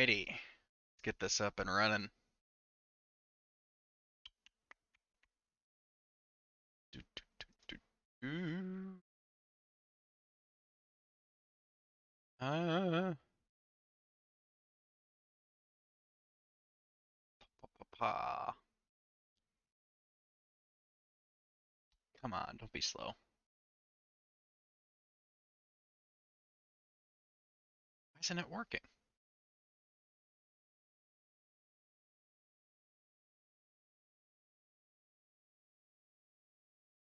Alrighty. Let's get this up and running. Do, do, do, do, do. Uh, pa. Come on, don't be slow. Why isn't it working?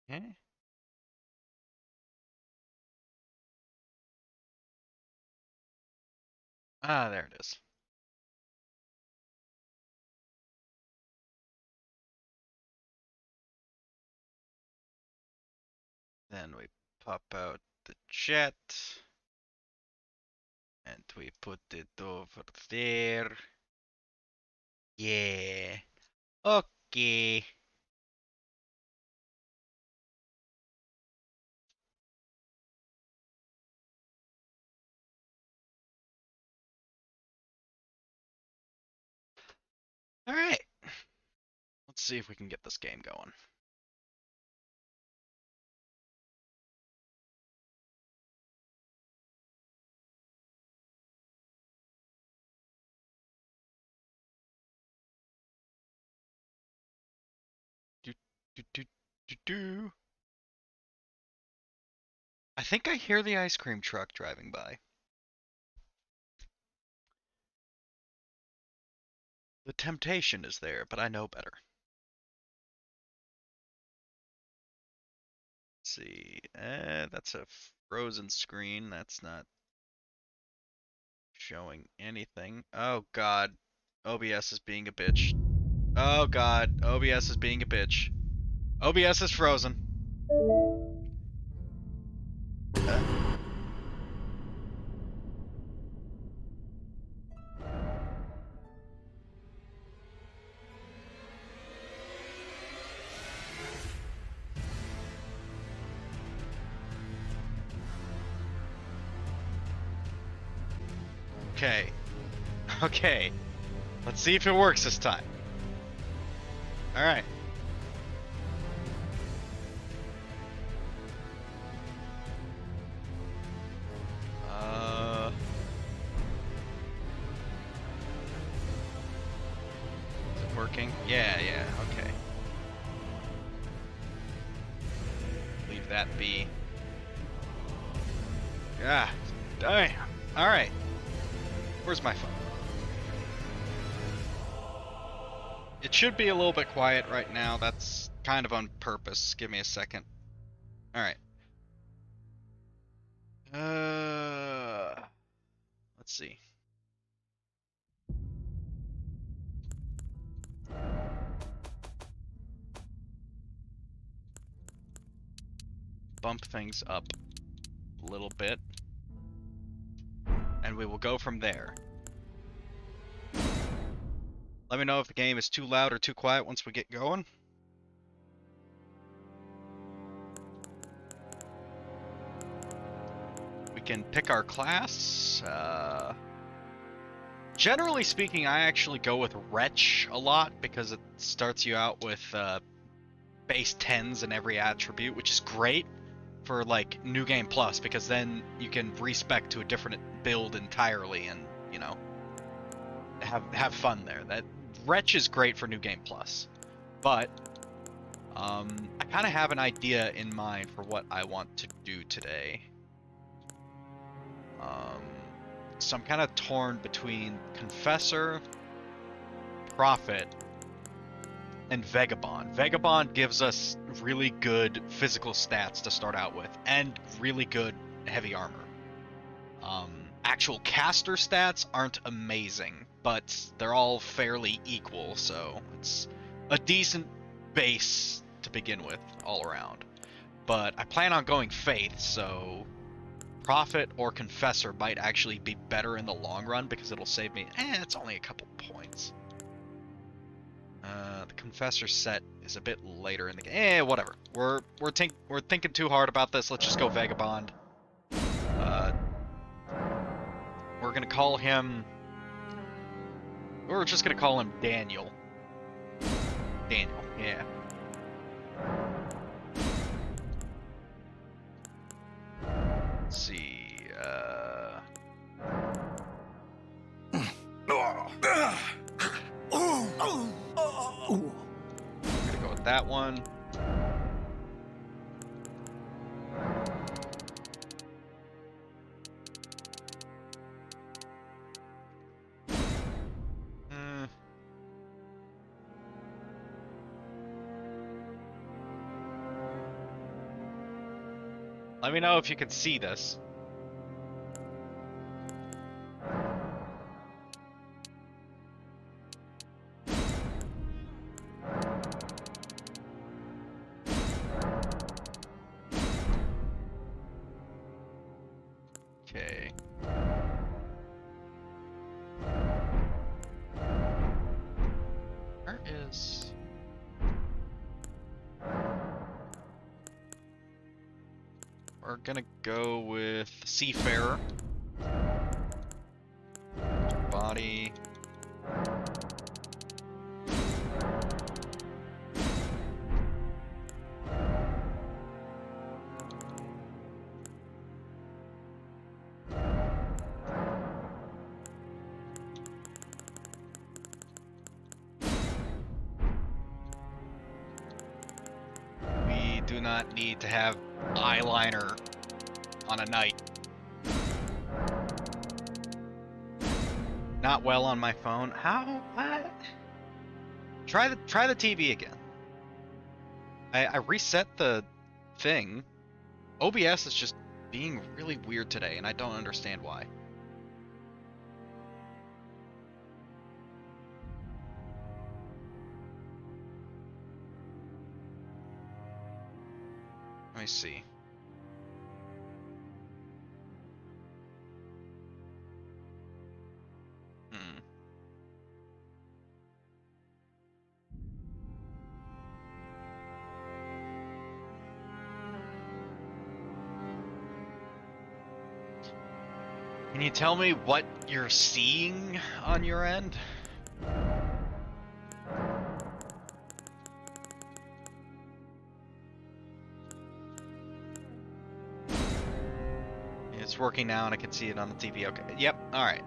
Eh? Ah, there it is. Then we pop out the chat. And we put it over there. Yeah. Okay. Alright. Let's see if we can get this game going. Do, do, do, do, do. I think I hear the ice cream truck driving by. The temptation is there, but I know better. Let's see. That's a frozen screen. That's not showing anything. Oh god. OBS is being a bitch. Oh god. OBS is being a bitch. OBS is frozen. Okay. Okay. Let's see if it works this time. Alright. Is it working? Yeah, okay. Leave that be. Ah, damn. Alright. Where's my phone? It should be a little bit quiet right now. That's kind of on purpose. Give me a second. Alright. Let's see. Bump things up a little bit. And we will go from there. Let me know if the game is too loud or too quiet once we get going. We can pick our class. Generally speaking, I actually go with Wretch a lot because it starts you out with base 10s in every attribute, which is great for like New Game Plus because then you can respec to a different build entirely and, you know, have fun there. That Wretch is great for New Game Plus, but I kind of have an idea in mind for what I want to do today. So I'm kind of torn between Confessor, Prophet, and Vagabond. Vagabond gives us really good physical stats to start out with, and really good heavy armor. Actual caster stats aren't amazing, but they're all fairly equal, so it's a decent base to begin with all around. But I plan on going Faith, so Prophet or Confessor might actually be better in the long run because it'll save me. It's only a couple points. The Confessor set is a bit later in the game. Whatever. We're thinking too hard about this. Let's just go Vagabond. We're gonna call him We're just gonna call him Daniel. Daniel, yeah. Let's see, I'm gonna go with that one. Let me know if you can see this. Okay. Where is... We're gonna go with Seafarer. Body. We do not need to have eyeliner on a knight. Not well on my phone. How? What? Try the TV again. I reset the thing. OBS is just being really weird today, and I don't understand why. Let me see. Can you tell me what you're seeing on your end? It's working now and I can see it on the TV. Okay. Yep. All right.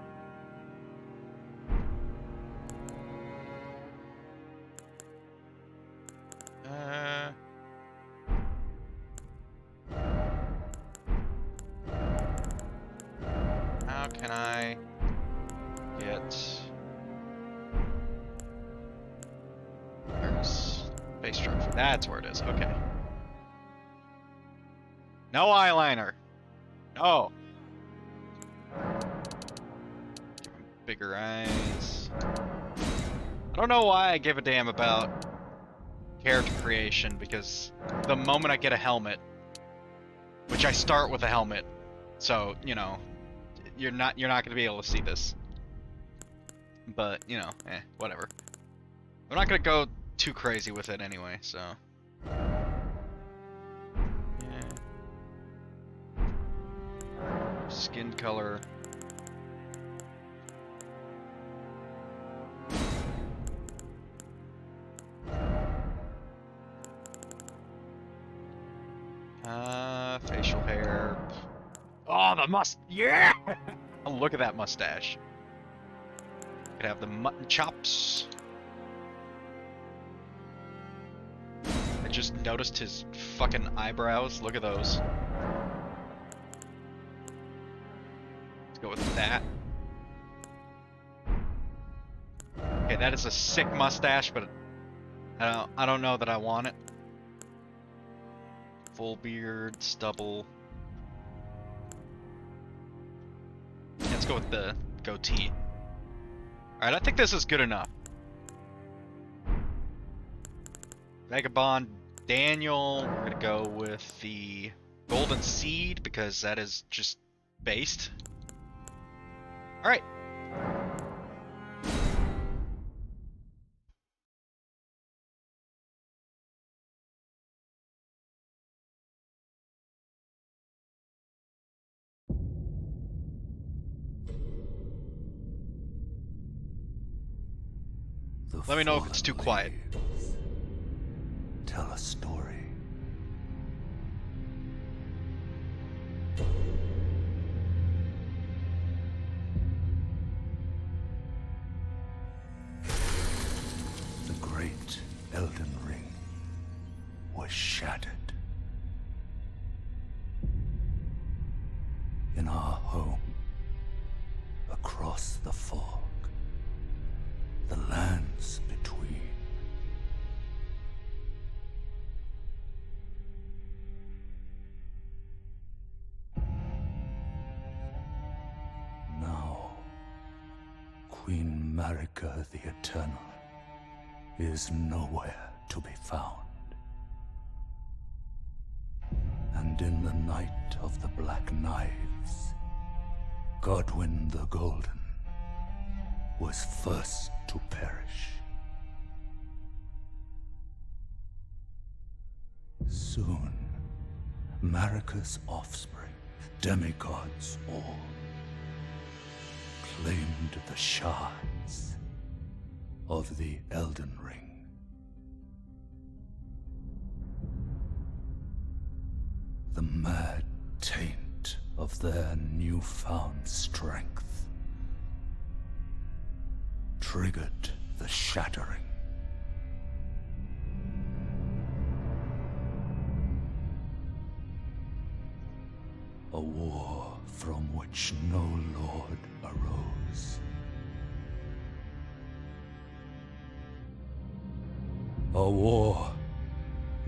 How can I get... Where's face structure? That's where it is. Okay. No eyeliner. No. Give him bigger eyes. I don't know why I give a damn about character creation, because the moment I get a helmet, which I start with a helmet, so, you know, you're not going to be able to see this. But, you know, whatever. I'm not going to go too crazy with it anyway, so. Yeah. Skin color. Facial hair. Oh, the yeah! Oh, look at that mustache. Could have the mutton chops. I just noticed his fucking eyebrows. Look at those. Let's go with that. Okay, that is a sick mustache, but I don't know that I want it. Full beard, stubble. Let's go with the goatee. Alright, I think this is good enough. Vagabond Daniel. We're gonna go with the Golden Seed because that is just based. Alright. Let me know if it's too quiet. Tell a story. The great Elden Ring was shattered. In our home, across the fog, the lands between. Now, Queen Marika the Eternal is nowhere to be found. And in the night of the Black Knives, Godwyn the Golden was first to perish. Soon, Marika's offspring, demigods all, claimed the shards of the Elden Ring. The mad taint of their newfound strength triggered the shattering. A war from which no lord arose. A war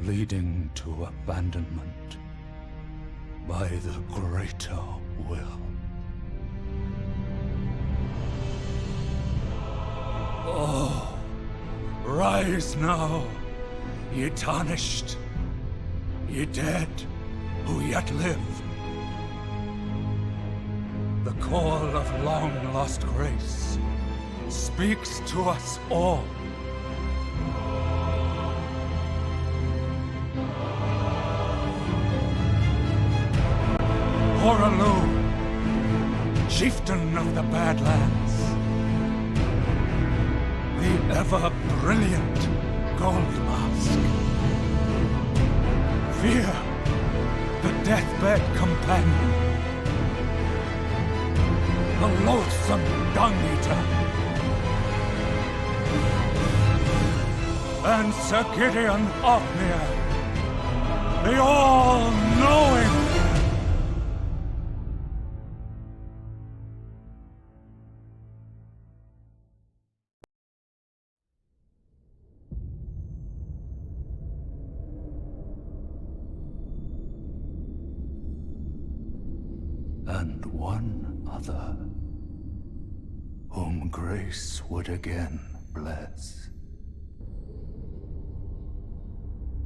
leading to abandonment by the greater will. Oh, rise now, ye tarnished, ye dead who yet live. The call of long-lost grace speaks to us all. Horalu, chieftain of the Badlands, the ever-brilliant Gold Mask. Fear, the deathbed companion, the loathsome dung-eater, and Sir Gideon Othmere, the all-knowing. And one other, whom grace would again bless.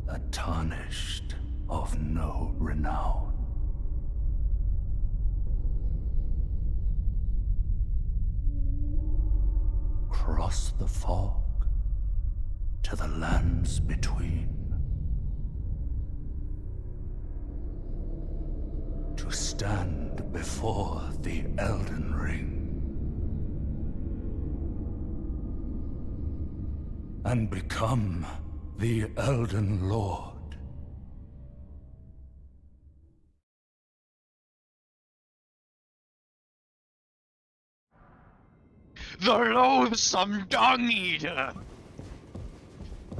A tarnished of no renown. Cross the fog to the lands between. To stand before the Elden Ring and become the Elden Lord. The loathsome dung-eater!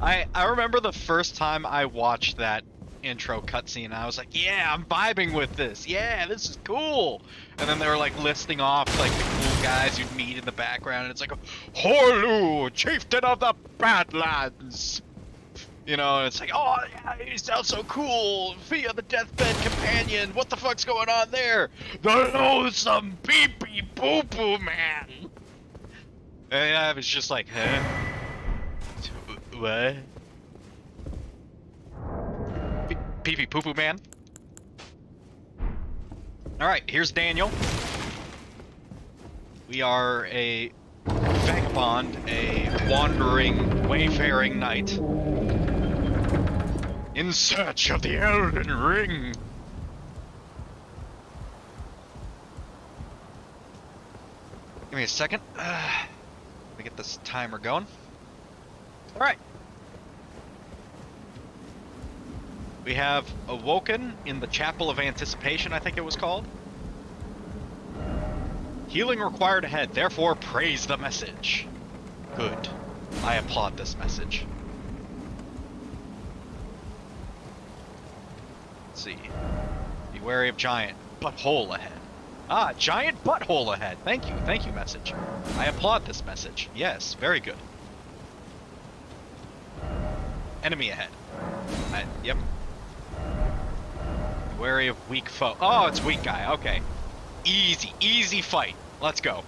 I remember the first time I watched that intro cutscene, I was like, yeah, I'm vibing with this. Yeah, this is cool. And then they were like listing off like the cool guys you'd meet in the background, and it's like, Horlu, chieftain of the Badlands. You know, and it's like, oh yeah, he sounds so cool. Via the deathbed companion. What the fuck's going on there? The loathsome pee-pee poo-poo man. And I was just like, huh? What? Pee-pee poo-poo man? Alright, here's Daniel. We are a vagabond, a wandering, wayfaring knight in search of the Elden Ring. Give me a second. Let me get this timer going. Alright. We have awoken in the Chapel of Anticipation, I think it was called. Healing required ahead, therefore praise the message. Good. I applaud this message. Let's see. Be wary of giant butthole ahead. Ah, giant butthole ahead. Thank you, message. I applaud this message. Yes, very good. Enemy ahead. Yep. Be wary of weak foe. Oh, it's weak guy. Okay. Easy fight. Let's go.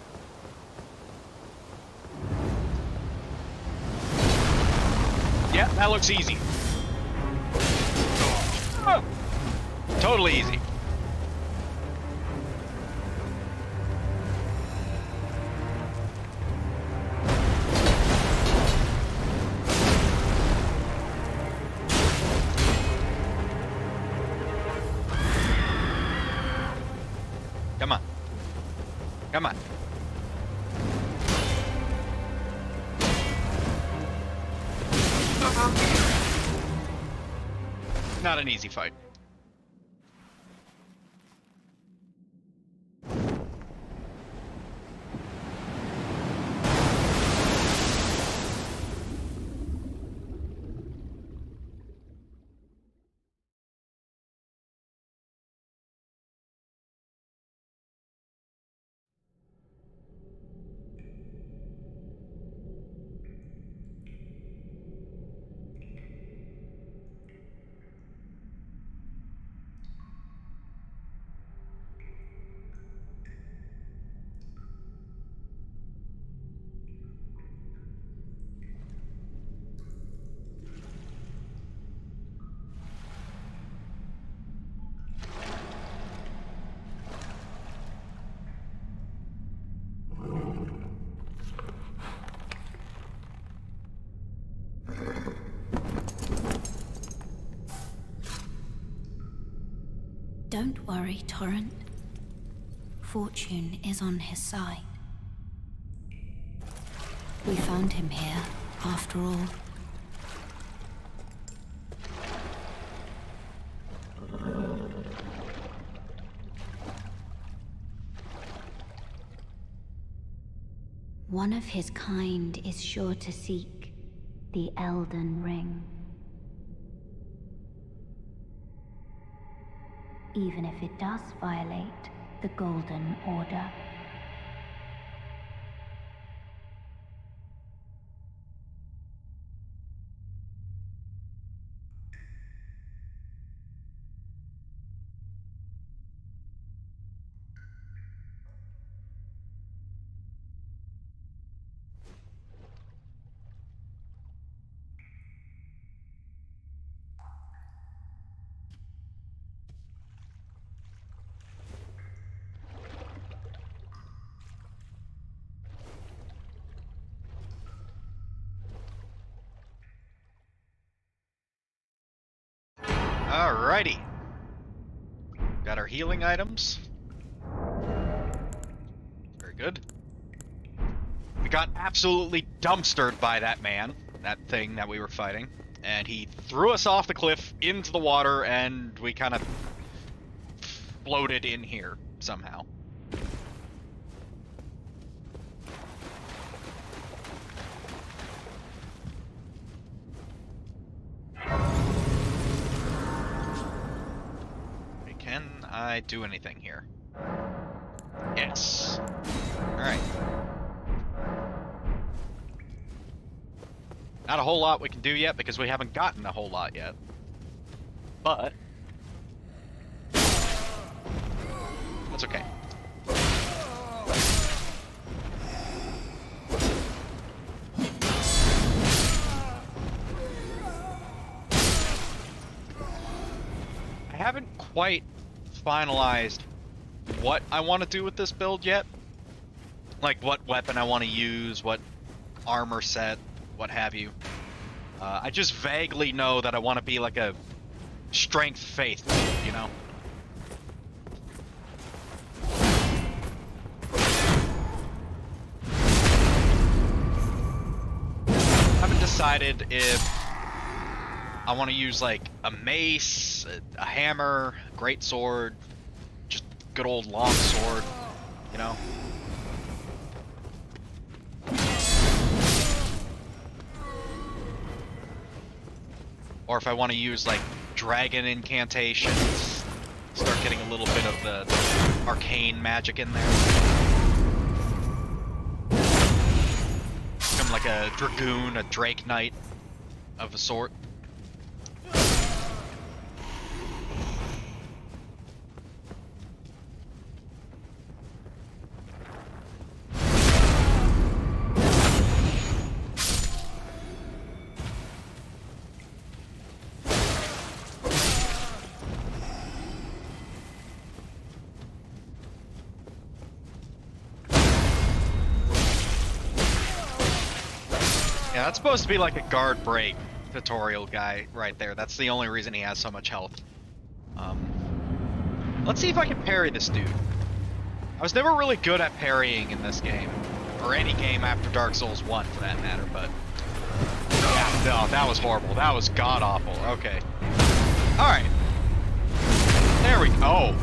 Yeah, that looks easy. Oh, totally easy. Come on. Come on. Not an easy fight. Don't worry, Torrent. Fortune is on his side. We found him here, after all. One of his kind is sure to seek the Elden Ring. Even if it does violate the Golden Order. Alrighty. Got our healing items. Very good. We got absolutely dumpstered by that man, that thing that we were fighting. And he threw us off the cliff into the water, and we kind of floated in here somehow. Can I do anything here? Yes. Alright. Not a whole lot we can do yet because we haven't gotten a whole lot yet. But that's okay. I haven't quite finalized what I want to do with this build yet. Like what weapon I want to use, what armor set, what have you. I just vaguely know that I want to be like a strength faith, you know? Haven't decided if I want to use like a mace, a hammer, a great sword, just good old long sword, you know? Or if I want to use like dragon incantations, start getting a little bit of the arcane magic in there. Become like a dragoon, a drake knight of a sort. Yeah, that's supposed to be like a guard break tutorial guy right there. That's the only reason he has so much health. Let's see if I can parry this dude. I was never really good at parrying in this game. Or any game after Dark Souls 1 for that matter, but... yeah, no, that was horrible. That was god-awful. Okay. Alright. There we go.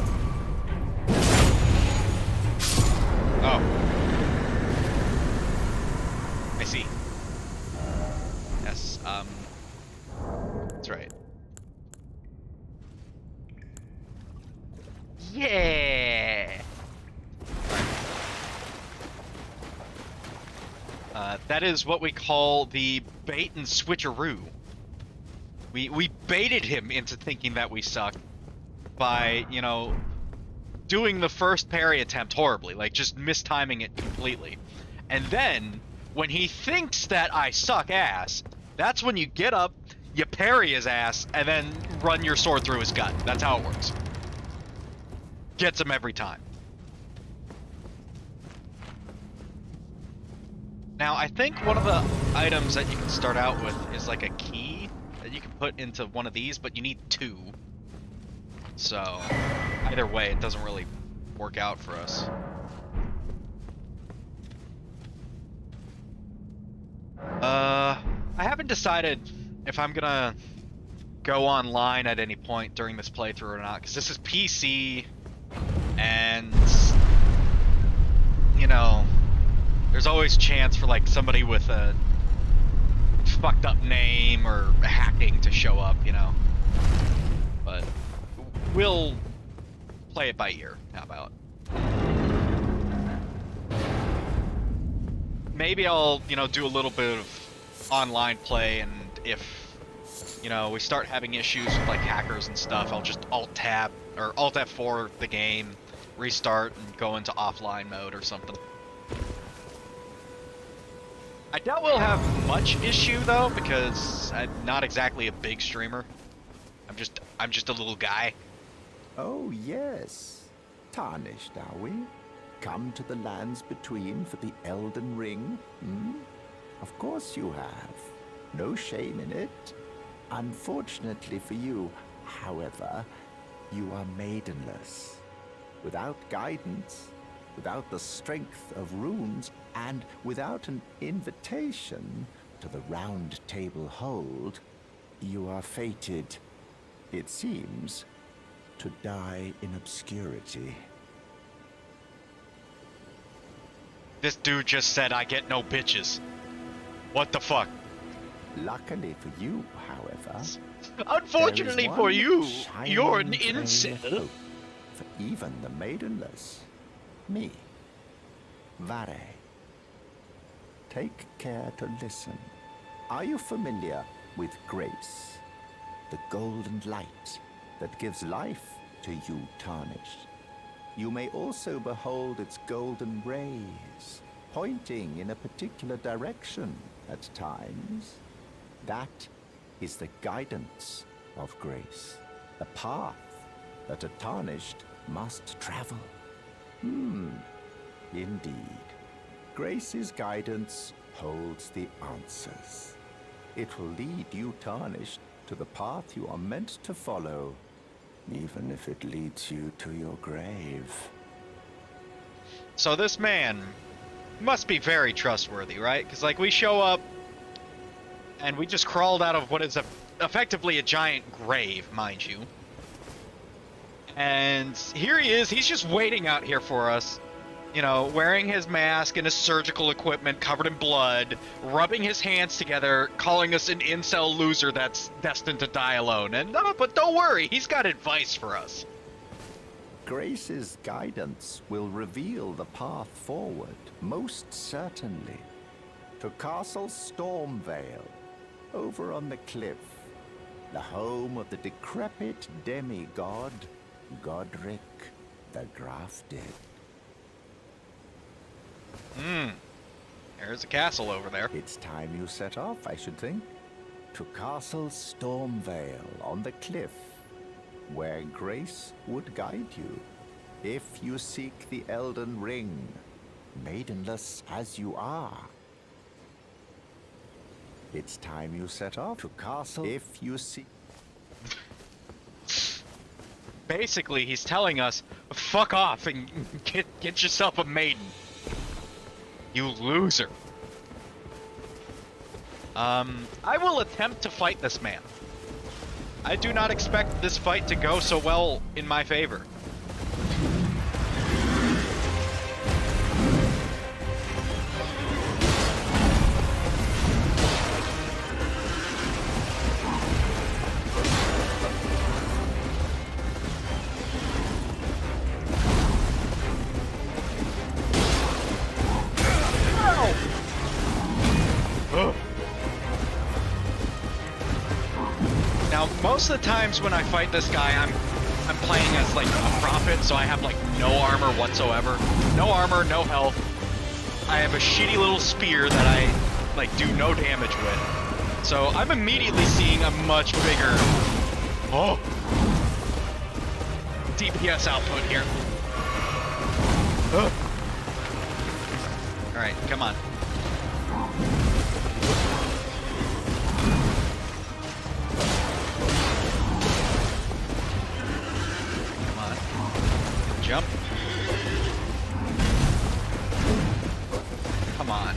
Oh. I see. Yes, that's right. Yeah! That is what we call the bait and switcheroo. We baited him into thinking that we suck by, you know, doing the first parry attempt horribly, like just mistiming it completely. And then, when he thinks that I suck ass, that's when you get up, you parry his ass, and then run your sword through his gut. That's how it works. Gets him every time. Now, I think one of the items that you can start out with is like a key that you can put into one of these, but you need 2. So, either way, it doesn't really work out for us. I haven't decided if I'm gonna go online at any point during this playthrough or not, because this is PC, and, you know, there's always chance for, like, somebody with a fucked up name or hacking to show up, you know? But we'll play it by ear. How about? Maybe I'll, you know, do a little bit of online play, and if, you know, we start having issues with, like, hackers and stuff, I'll just Alt-Tab, or Alt-F4 the game, restart, and go into offline mode or something. I doubt we'll have much issue though, because I'm not exactly a big streamer. I'm just a little guy. Oh yes, tarnished are we? Come to the lands between for the Elden Ring? Hmm? Of course you have. No shame in it. Unfortunately for you, however, you are maidenless. Without guidance, without the strength of runes, and without an invitation to the Round Table Hold, you are fated, it seems, to die in obscurity. This dude just said I get no bitches. What the fuck? Luckily for you, however, unfortunately for you, you're an incel. For even the maidenless. Me. Vare. Take care to listen. Are you familiar with grace? The golden light that gives life to you tarnished. You may also behold its golden rays, pointing in a particular direction at times. That is the guidance of grace, the path that a tarnished must travel. Indeed. Grace's guidance holds the answers. It will lead you tarnished to the path you are meant to follow, even if it leads you to your grave. So this man must be very trustworthy, right? Because, like, we show up, And we just crawled out of what is effectively a giant grave, mind you. And here he is. He's just waiting out here for us. You know, wearing his mask and his surgical equipment covered in blood, rubbing his hands together, calling us an incel loser that's destined to die alone. And but don't worry, he's got advice for us. Grace's guidance will reveal the path forward, most certainly. To Castle Stormvale, over on the cliff, the home of the decrepit demigod, Godric the Grafted. There's a castle over there. It's time you set off, I should think. To Castle Stormvale on the cliff, where Grace would guide you, if you seek the Elden Ring, maidenless as you are. It's time you set off to Castle if you seek... Basically, he's telling us, fuck off and get yourself a maiden. You loser. I will attempt to fight this man. I do not expect this fight to go so well in my favor. Now, most of the times when I fight this guy, I'm playing as like a prophet, so I have like no armor whatsoever. No armor, no health. I have a shitty little spear that I like do no damage with. So I'm immediately seeing a much bigger DPS output here. Alright, come on. Jump. Come on.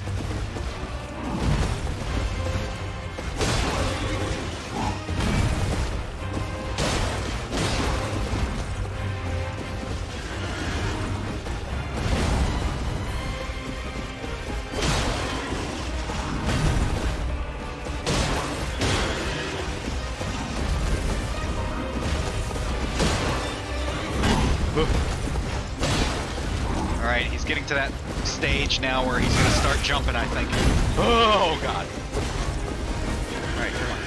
Alright, he's getting to that stage now where he's gonna start jumping, I think. Oh, God. Alright, come on.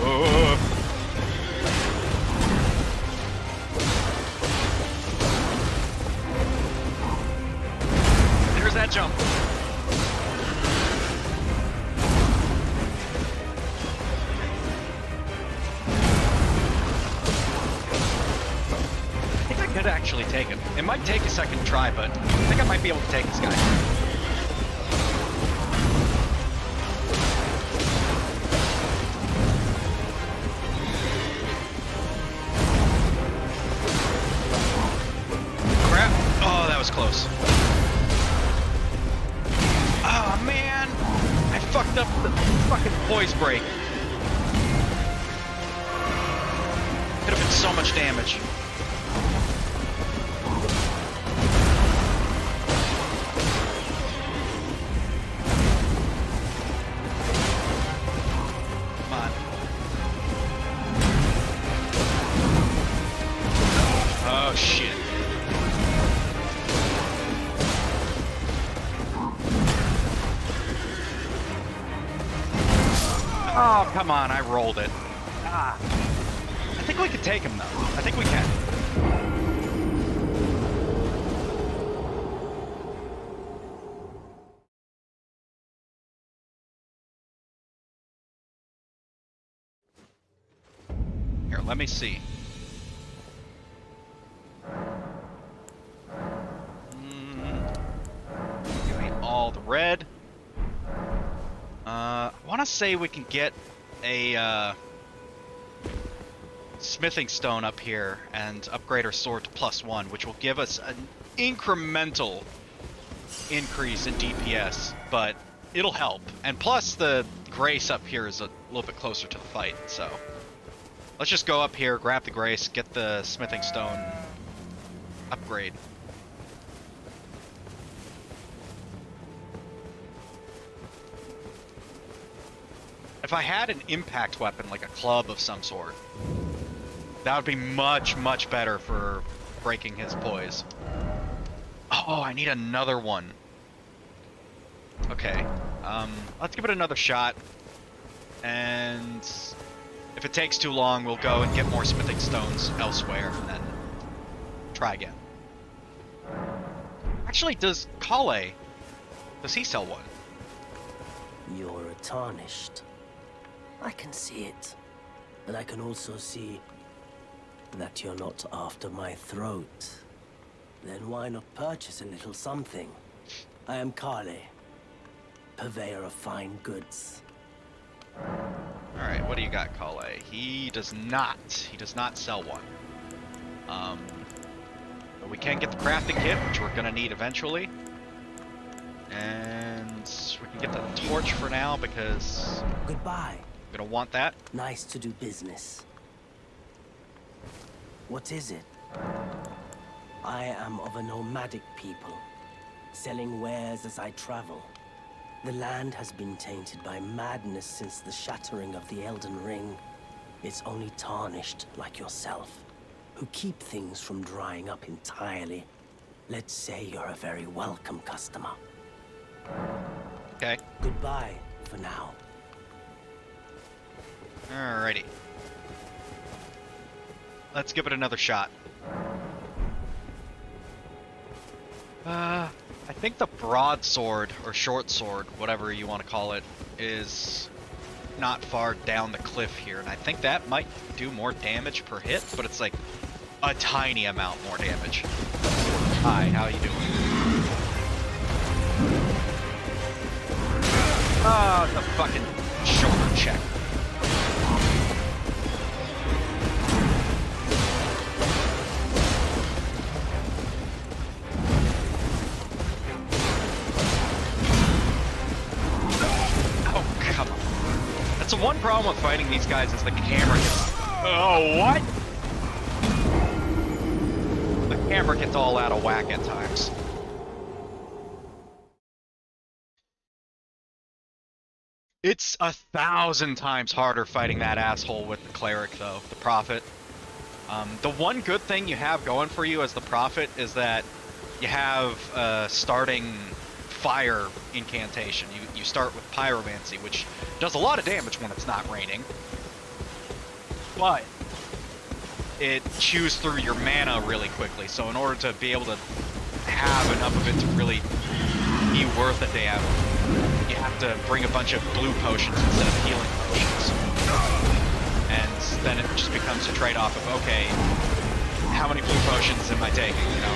Oh. There's that jump. Could actually take him. It might take a second try, but I think I might be able to take this guy. Crap. Oh, that was close. Oh, man. I fucked up the fucking poise break. Could have been so much damage. Oh, shit. Oh, come on, I rolled it. Ah. I think we could take him, though. I think we can. Here, let me see. Give me all the red. I want to say we can get a smithing stone up here and upgrade our sword to +1, which will give us an incremental increase in DPS, but it'll help. And plus the grace up here is a little bit closer to the fight, so let's just go up here, grab the grace, get the smithing stone upgrade. If I had an impact weapon, like a club of some sort, that would be much, much better for breaking his poise. Oh, I need another one. Okay, let's give it another shot. And if it takes too long, we'll go and get more smithing stones elsewhere and then try again. Actually, does Kale, does he sell one? You're a tarnished. I can see it. And I can also see that you're not after my throat. Then why not purchase a little something? I am Kale, purveyor of fine goods. Alright, what do you got, Kale? He does not sell one. But we can get the crafting kit, which we're gonna need eventually. And we can get the torch for now because Goodbye. I'm gonna want that. Nice to do business. What is it? I am of a nomadic people, selling wares as I travel. The land has been tainted by madness since the shattering of the Elden Ring. It's only tarnished like yourself, who keep things from drying up entirely. Let's say you're a very welcome customer. Okay. Goodbye for now. Alrighty. Let's give it another shot. I think the broadsword, or short sword, whatever you want to call it, is not far down the cliff here, and I think that might do more damage per hit, but it's like a tiny amount more damage. Hi, how you doing? Oh, the fucking shoulder check. That's the one problem with fighting these guys is the camera gets... Oh, what? The camera gets all out of whack at times. It's 1,000 times harder fighting that asshole with the cleric, though, the prophet. The one good thing you have going for you as the prophet is that you have starting fire incantation. You start with pyromancy, which does a lot of damage when it's not raining, but it chews through your mana really quickly, so in order to be able to have enough of it to really be worth a damn, you have to bring a bunch of blue potions instead of healing potions. And then it just becomes a trade-off of, okay, how many blue potions am I taking, you know?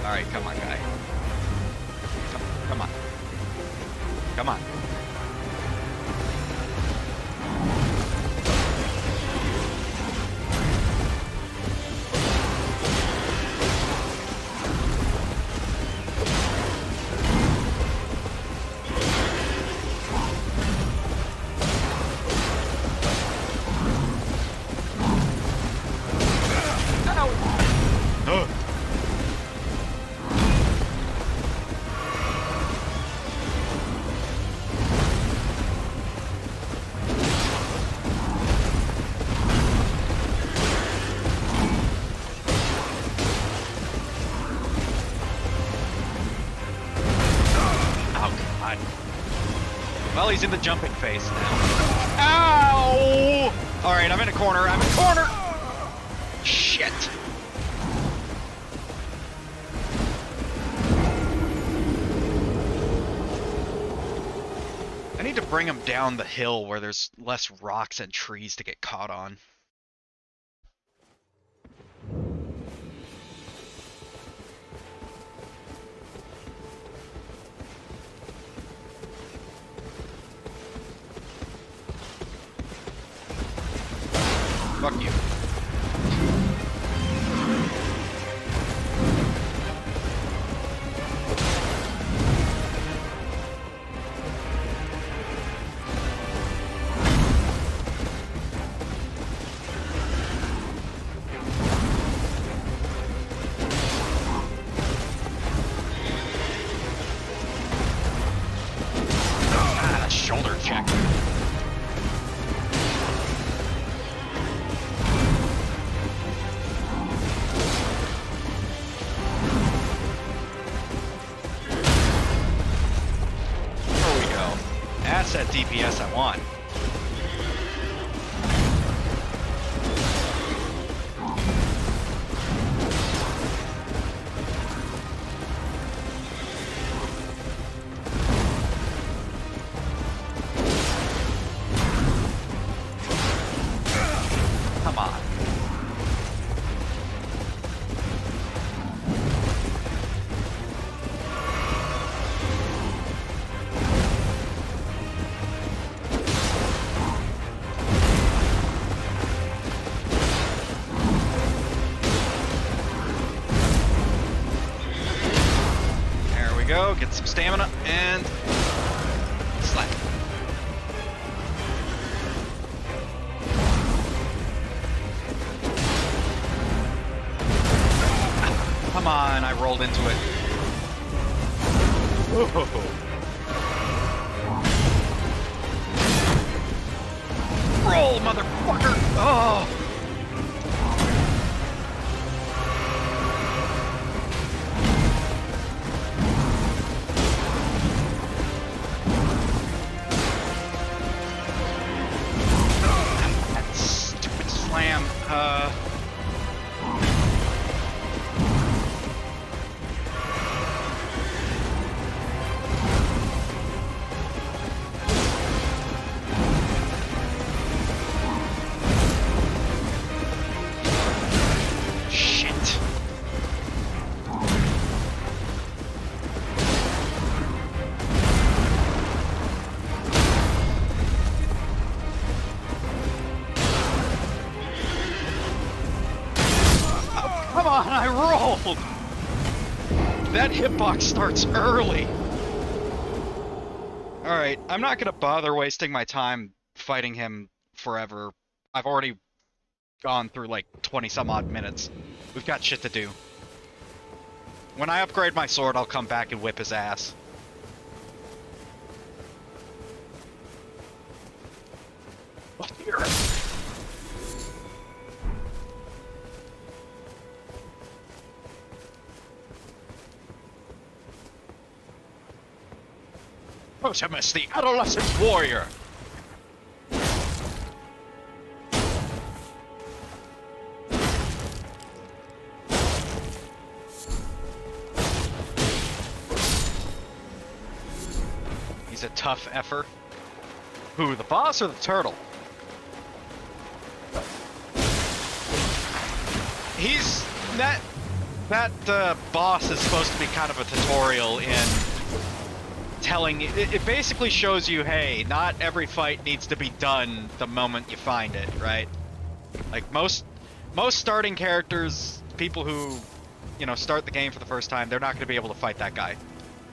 Alright, come on, guy. Come on. Come on. Well, he's in the jumping phase now. Ow! Alright, I'm in a corner. I'm in a corner! Shit. I need to bring him down the hill where there's less rocks and trees to get caught on. Fuck you. Shoulder check. There we go. That's that DPS I want. Come on. There we go. Get some stamina and slap. Come on, I rolled into it. Whoa. Roll, motherfucker! Oh! That stupid slam. Shit. Oh, come on, I rolled! That hitbox starts early. Alright, I'm not gonna bother wasting my time fighting him forever. I've already gone through like 20 some odd minutes. We've got shit to do. When I upgrade my sword, I'll come back and whip his ass. Oh, dear. Potamus, the adolescent warrior. He's a tough effer. Who, the boss or the turtle? He's... That boss is supposed to be kind of a tutorial in telling you... It basically shows you, hey, not every fight needs to be done the moment you find it, right? Like, most starting characters, people who, you know, start the game for the first time, they're not going to be able to fight that guy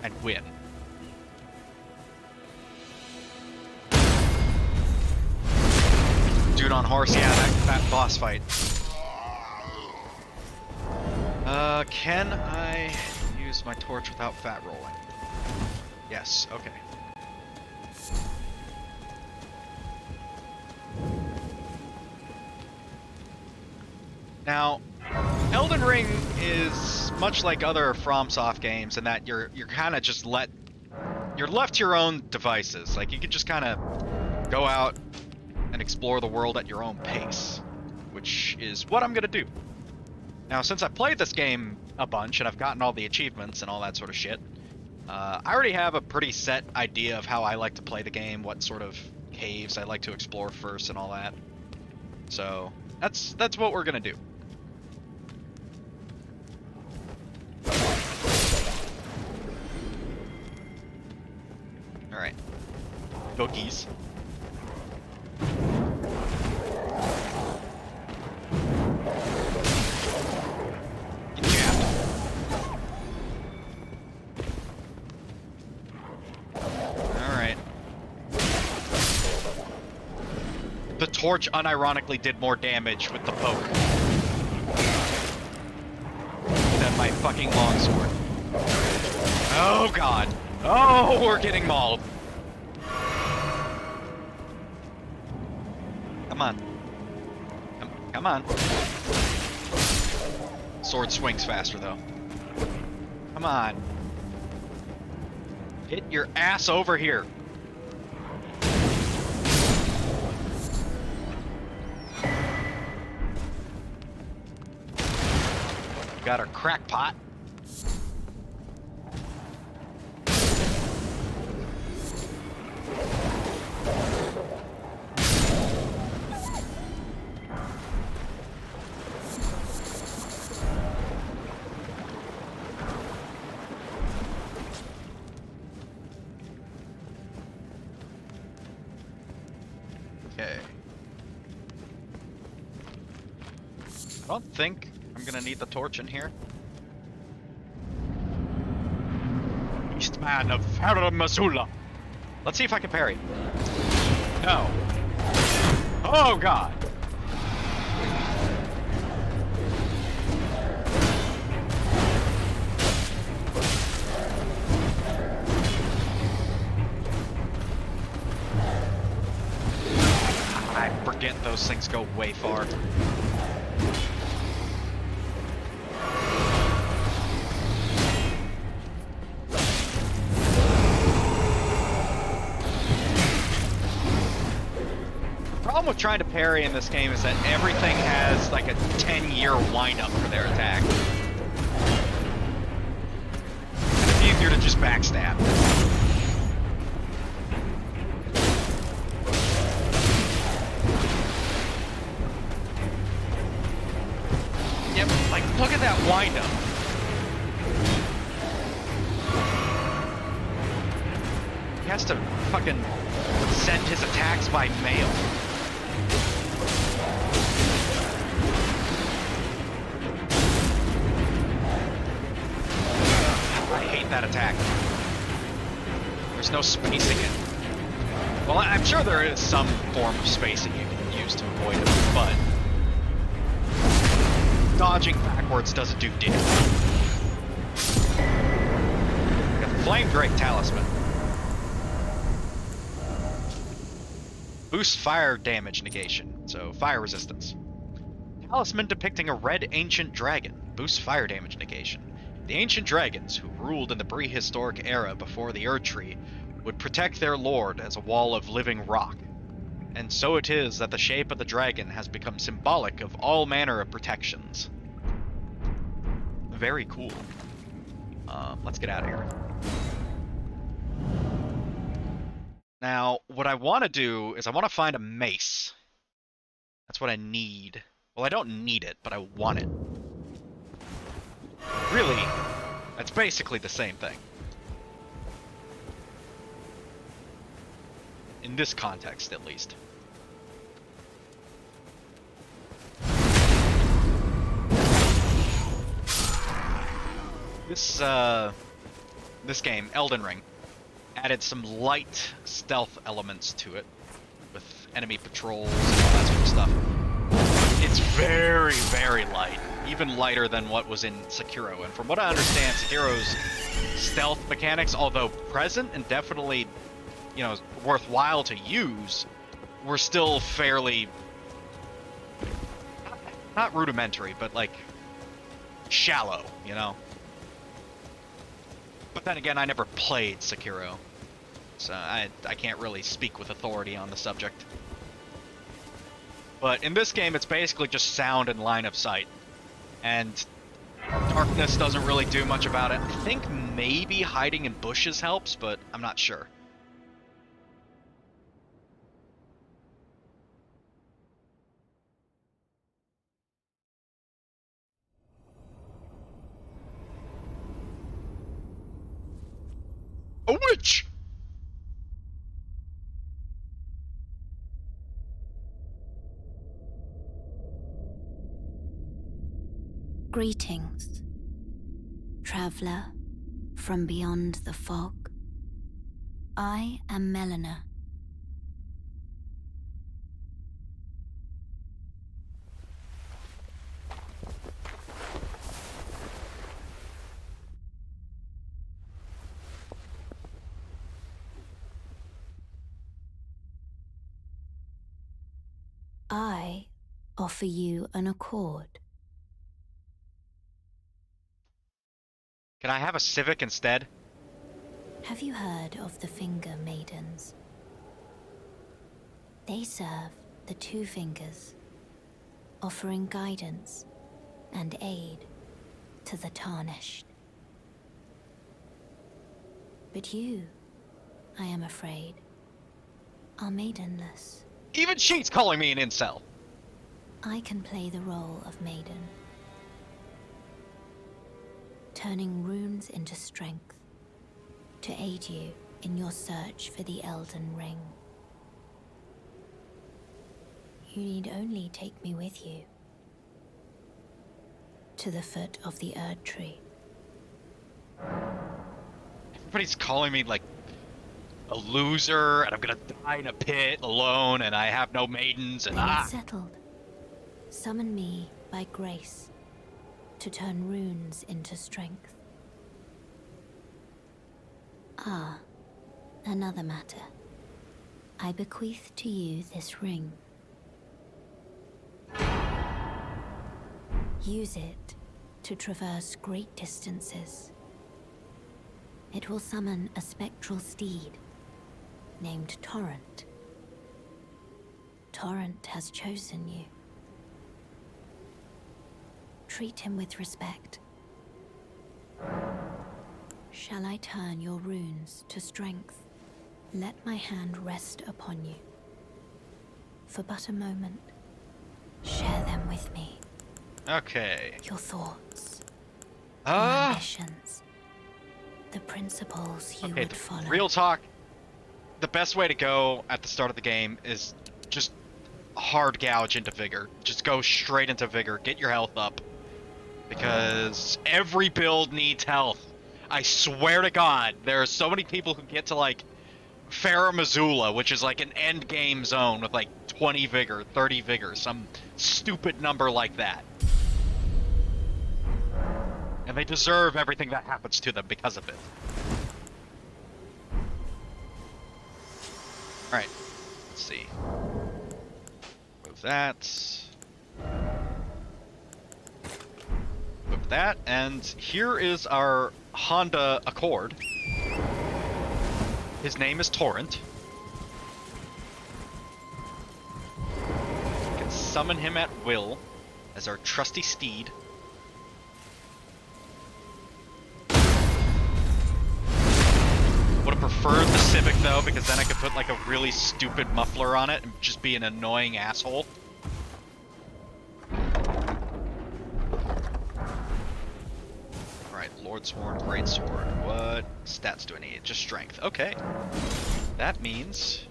and win. Dude on horse, yeah, that boss fight. Can I use my torch without fat rolling? Yes, okay. Now, Elden Ring is much like other FromSoft games in that you're kind of just you're left to your own devices. Like, you can just kind of go out and explore the world at your own pace, which is what I'm gonna do. Now, since I've played this game a bunch and I've gotten all the achievements and all that sort of shit, I already have a pretty set idea of how I like to play the game, what sort of caves I like to explore first and all that. So, that's what we're gonna do. Alright. Go geese. the torch unironically did more damage with the poke than my fucking longsword. Oh god. Oh, we're getting mauled. Come on. Come on. Sword swings faster though. Come on. Get your ass over here. Got our crackpot. Okay. I don't think I'm gonna need the torch in here. Beastman of Masula. Let's see if I can parry. No. Oh god. I forget those things go way far. The problem with trying to parry in this game is that everything has like a 10-year windup for their attack. And it's easier to just backstab. Yep, like look at that windup. He has to fucking send his attacks by mail. I hate that attack. There's no spacing it. Well, I'm sure there is some form of spacing you can use to avoid it, but dodging backwards doesn't do dick. Got the Flame Drake Talisman. Boost fire damage negation, so fire resistance. Talisman depicting a red ancient dragon. Boosts fire damage negation. The ancient dragons, who ruled in the prehistoric era before the Erd Tree, would protect their lord as a wall of living rock. And so it is that the shape of the dragon has become symbolic of all manner of protections. Very cool. Let's get out of here. Now, what I want to do is I want to find a mace. That's what I need. Well, I don't need it, but I want it. Really, that's basically the same thing. In this context, at least. This game, Elden Ring, added some light stealth elements to it, with enemy patrols and all that sort of stuff. It's very, very light, even lighter than what was in Sekiro. And from what I understand, Sekiro's stealth mechanics, although present and definitely, you know, worthwhile to use, were still fairly, not rudimentary, but like shallow, you know? But then again, I never played Sekiro, so I can't really speak with authority on the subject. But in this game, it's basically just sound and line of sight. And darkness doesn't really do much about it. I think maybe hiding in bushes helps, but I'm not sure. A witch! Greetings, traveler from beyond the fog. I am Melina. I offer you an accord. Can I have a civic instead? Have you heard of the Finger Maidens? They serve the Two Fingers, offering guidance and aid to the Tarnished. But you, I am afraid, are maidenless. Even she's calling me an incel. I can play the role of maiden, turning runes into strength to aid you in your search for the Elden Ring. You need only take me with you to the foot of the Erd Tree. Everybody's calling me like a loser, and I'm gonna die in a pit alone, and I have no maidens, and Then it's settled. Summon me by grace to turn runes into strength. Ah, another matter. I bequeath to you this ring. Use it to traverse great distances. It will summon a spectral steed named Torrent. Torrent has chosen you. Treat him with respect. Shall I turn your runes to strength? Let my hand rest upon you. For but a moment, share them with me. Okay. Your thoughts, your ambitions, the principles you would follow. Real talk. The best way to go at the start of the game is just hard gouge into vigor. Just go straight into vigor. Get your health up. Because every build needs health. I swear to God, there are so many people who get to like Farah Missoula, which is like an end game zone with like 20 vigor, 30 vigor, some stupid number like that. And they deserve everything that happens to them because of it. Alright, let's see. Move that. Move that, and here is our Honda Accord. His name is Torrent. We can summon him at will as our trusty steed. Would have preferred the Civic though, because then I could put like a really stupid muffler on it and just be an annoying asshole. Alright, Lordsworn, Greatsword. What stats do I need? Just strength. Okay. That means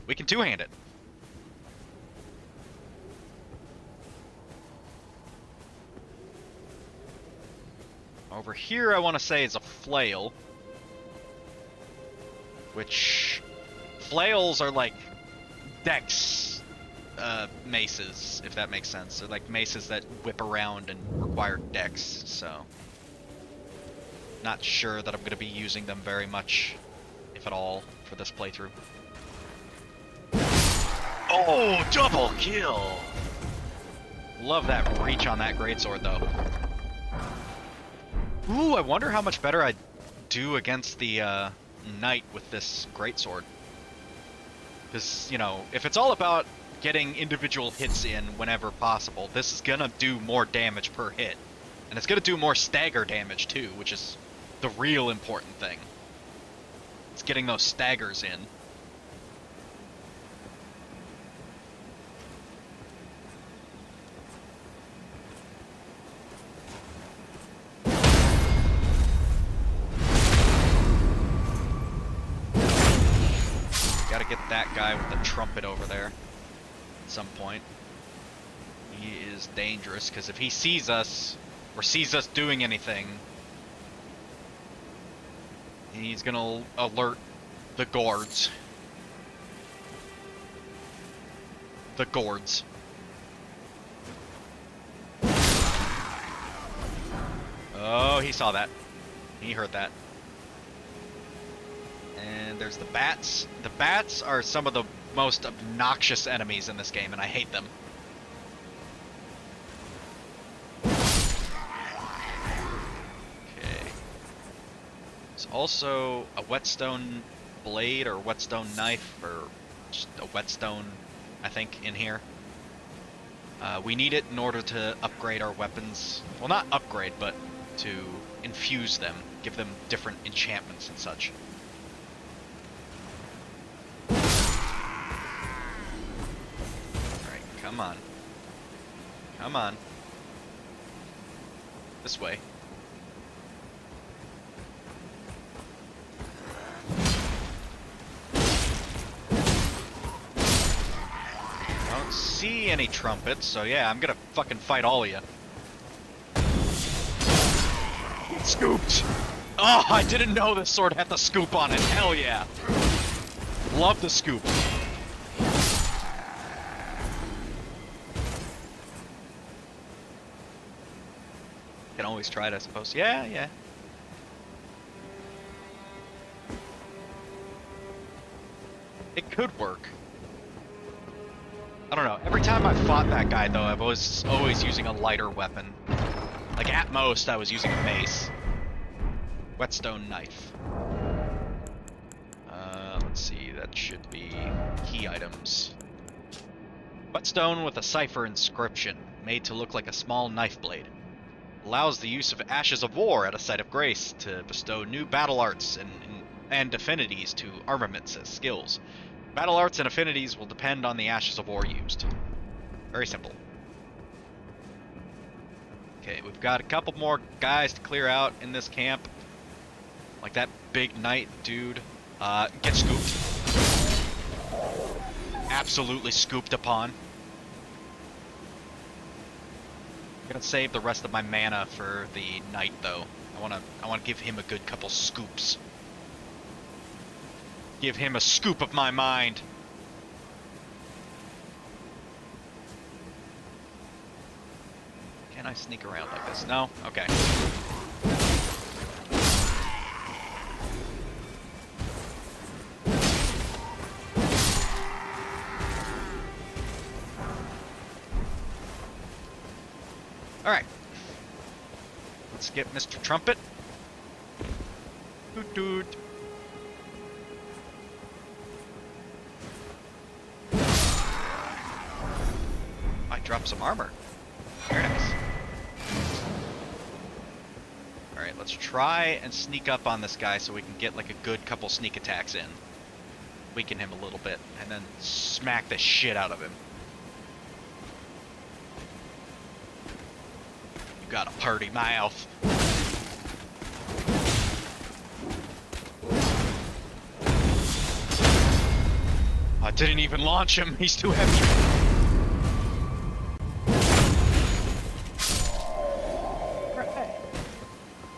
we can two-hand it. Over here I want to say is a flail. Which flails are like dex maces, if that makes sense. They're like maces that whip around and require dex, so not sure that I'm going to be using them very much, if at all, for this playthrough. Oh, double kill! Love that reach on that greatsword though. Ooh, I wonder how much better I'd do against the knight with this greatsword. Because, you know, if it's all about getting individual hits in whenever possible, this is gonna do more damage per hit. And it's gonna do more stagger damage too, which is the real important thing. It's getting those staggers in. Gotta get that guy with the trumpet over there at some point. He is dangerous, because if he sees us, or sees us doing anything, he's gonna alert the guards. The guards. Oh, he saw that. He heard that. And there's the bats. The bats are some of the most obnoxious enemies in this game, and I hate them. Okay. There's also a whetstone blade or whetstone knife, or just a whetstone, I think, in here. We need it in order to upgrade our weapons. Well, not upgrade, but to infuse them, give them different enchantments and such. Alright, come on. Come on. This way. I don't see any trumpets, so yeah, I'm gonna fucking fight all of you. Scooped! Oh, I didn't know this sword had the scoop on it. Hell yeah. Love the scoop. Can always try it, I suppose. Yeah, yeah. It could work. I don't know. Every time I've fought that guy, though, I've always using a lighter weapon. Like, at most, I was using a mace. Whetstone knife. Let's see, that should be key items. Whetstone with a cipher inscription, made to look like a small knife blade. Allows the use of ashes of war at a site of grace to bestow new battle arts and affinities to armaments as skills. Battle arts and affinities will depend on the ashes of war used. Very simple. Okay, we've got a couple more guys to clear out in this camp. Like that big knight dude. Get scooped. Absolutely scooped upon. I'm gonna save the rest of my mana for the knight, though. I wanna give him a good couple scoops. Give him a scoop of my mind. Can I sneak around like this? No? Okay. Alright. Let's get Mr. Trumpet. Doot doot. I dropped some armor. Very nice. Alright, let's try and sneak up on this guy so we can get like a good couple sneak attacks in. Weaken him a little bit, and then smack the shit out of him. You got a party mouth. I didn't even launch him, he's too heavy.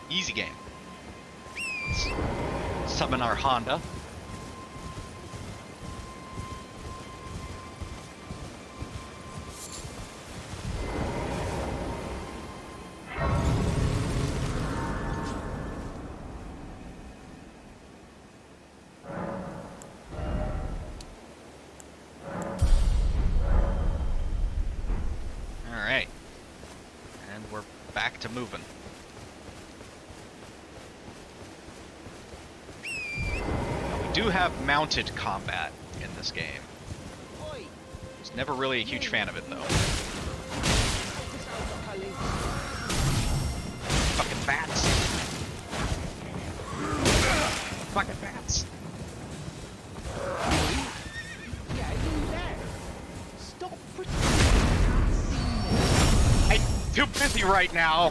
Easy game. Let's summon our Honda. Alright. And we're back to moving. We do have mounted combat in this game. Was never really a huge fan of it, though. Fucking bats. Fucking bats. Yeah, you there. Stop I'm too busy right now.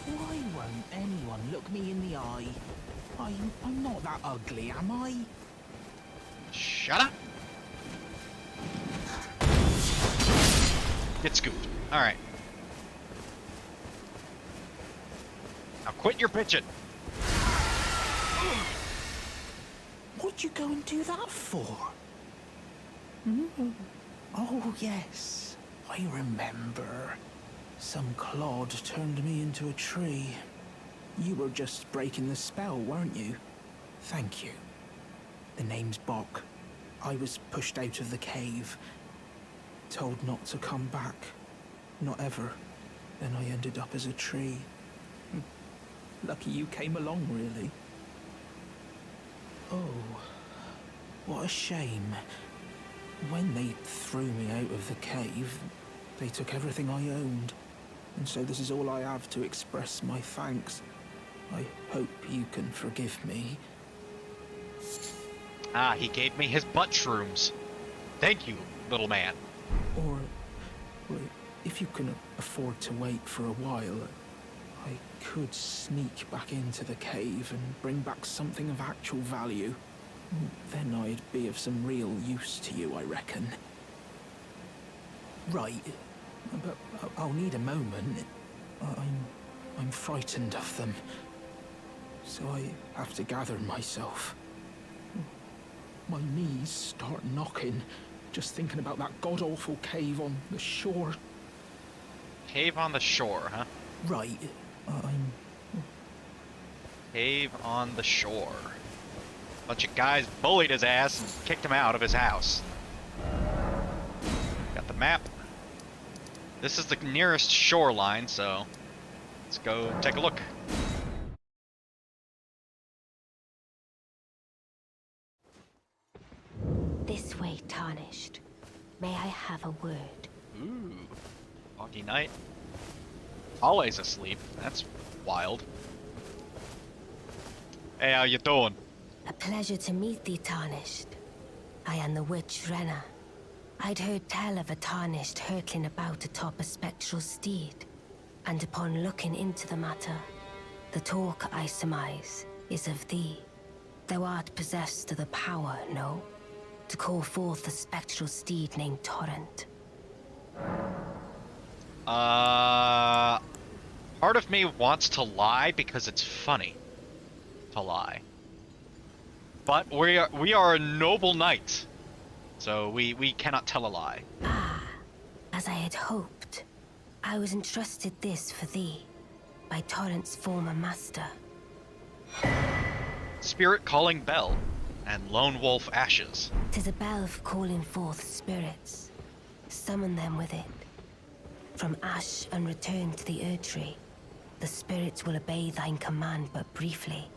Why won't anyone look me in the eye? I'm not that ugly, am I? Shut up. Get scooped. Alright. Now quit your bitching. What'd you go and do that for? Oh, yes. I remember. Some clod turned me into a tree. You were just breaking the spell, weren't you? Thank you. The name's Bok. I was pushed out of the cave. Told not to come back. Not ever. Then I ended up as a tree. Lucky you came along, really. Oh, what a shame. When they threw me out of the cave, they took everything I owned. And so this is all I have to express my thanks. I hope you can forgive me. Ah, he gave me his butt shrooms. Thank you, little man. Or, if you can afford to wait for a while, I could sneak back into the cave and bring back something of actual value. Then I'd be of some real use to you, I reckon. Right, but I'll need a moment. I'm frightened of them, so I have to gather myself. My knees start knocking, just thinking about that god-awful cave on the shore. Cave on the shore, huh? Right, Cave on the shore. Bunch of guys bullied his ass and kicked him out of his house. Got the map. This is the nearest shoreline, so let's go take a look. This way, Tarnished. May I have a word? Ooh, foggy night. Always asleep. That's wild. Hey, how you doing? A pleasure to meet thee, Tarnished. I am the witch Renna. I'd heard tell of a Tarnished hurtling about atop a spectral steed, and upon looking into the matter, the talk, I surmise, is of thee. Thou art possessed of the power, no? To call forth a spectral steed named Torrent. Part of me wants to lie because it's funny to lie. But we are a noble knight, so we cannot tell a lie. Ah, as I had hoped. I was entrusted this for thee, by Torrent's former master. Spirit calling bell, and lone wolf ashes. 'Tis a bell for calling forth spirits. Summon them with it. From ash and return to the Erdtree, the spirits will obey thine command but briefly,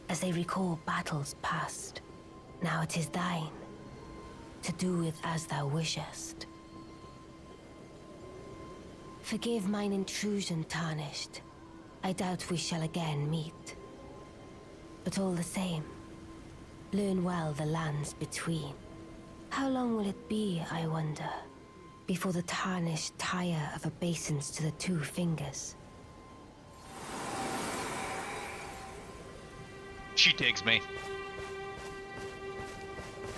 as they recall battles past. Now it is thine, to do with as thou wishest. Forgive mine intrusion, Tarnished. I doubt we shall again meet. But all the same, learn well the lands between. How long will it be, I wonder, before the Tarnished tire of obeisance to the two fingers? She digs me.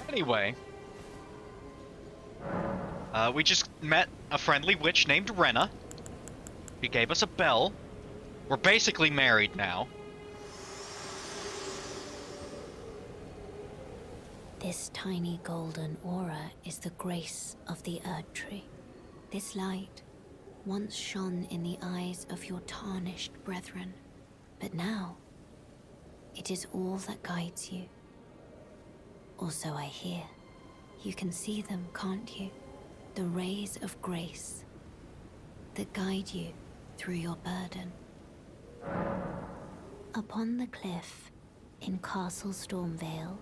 Anyway, we just met a friendly witch named Renna. She gave us a bell. We're basically married now. This tiny golden aura is the grace of the Erdtree. This light once shone in the eyes of your tarnished brethren, but now it is all that guides you. Or so I hear. You can see them, can't you? The rays of grace that guide you through your burden. Upon the cliff in Castle Stormvale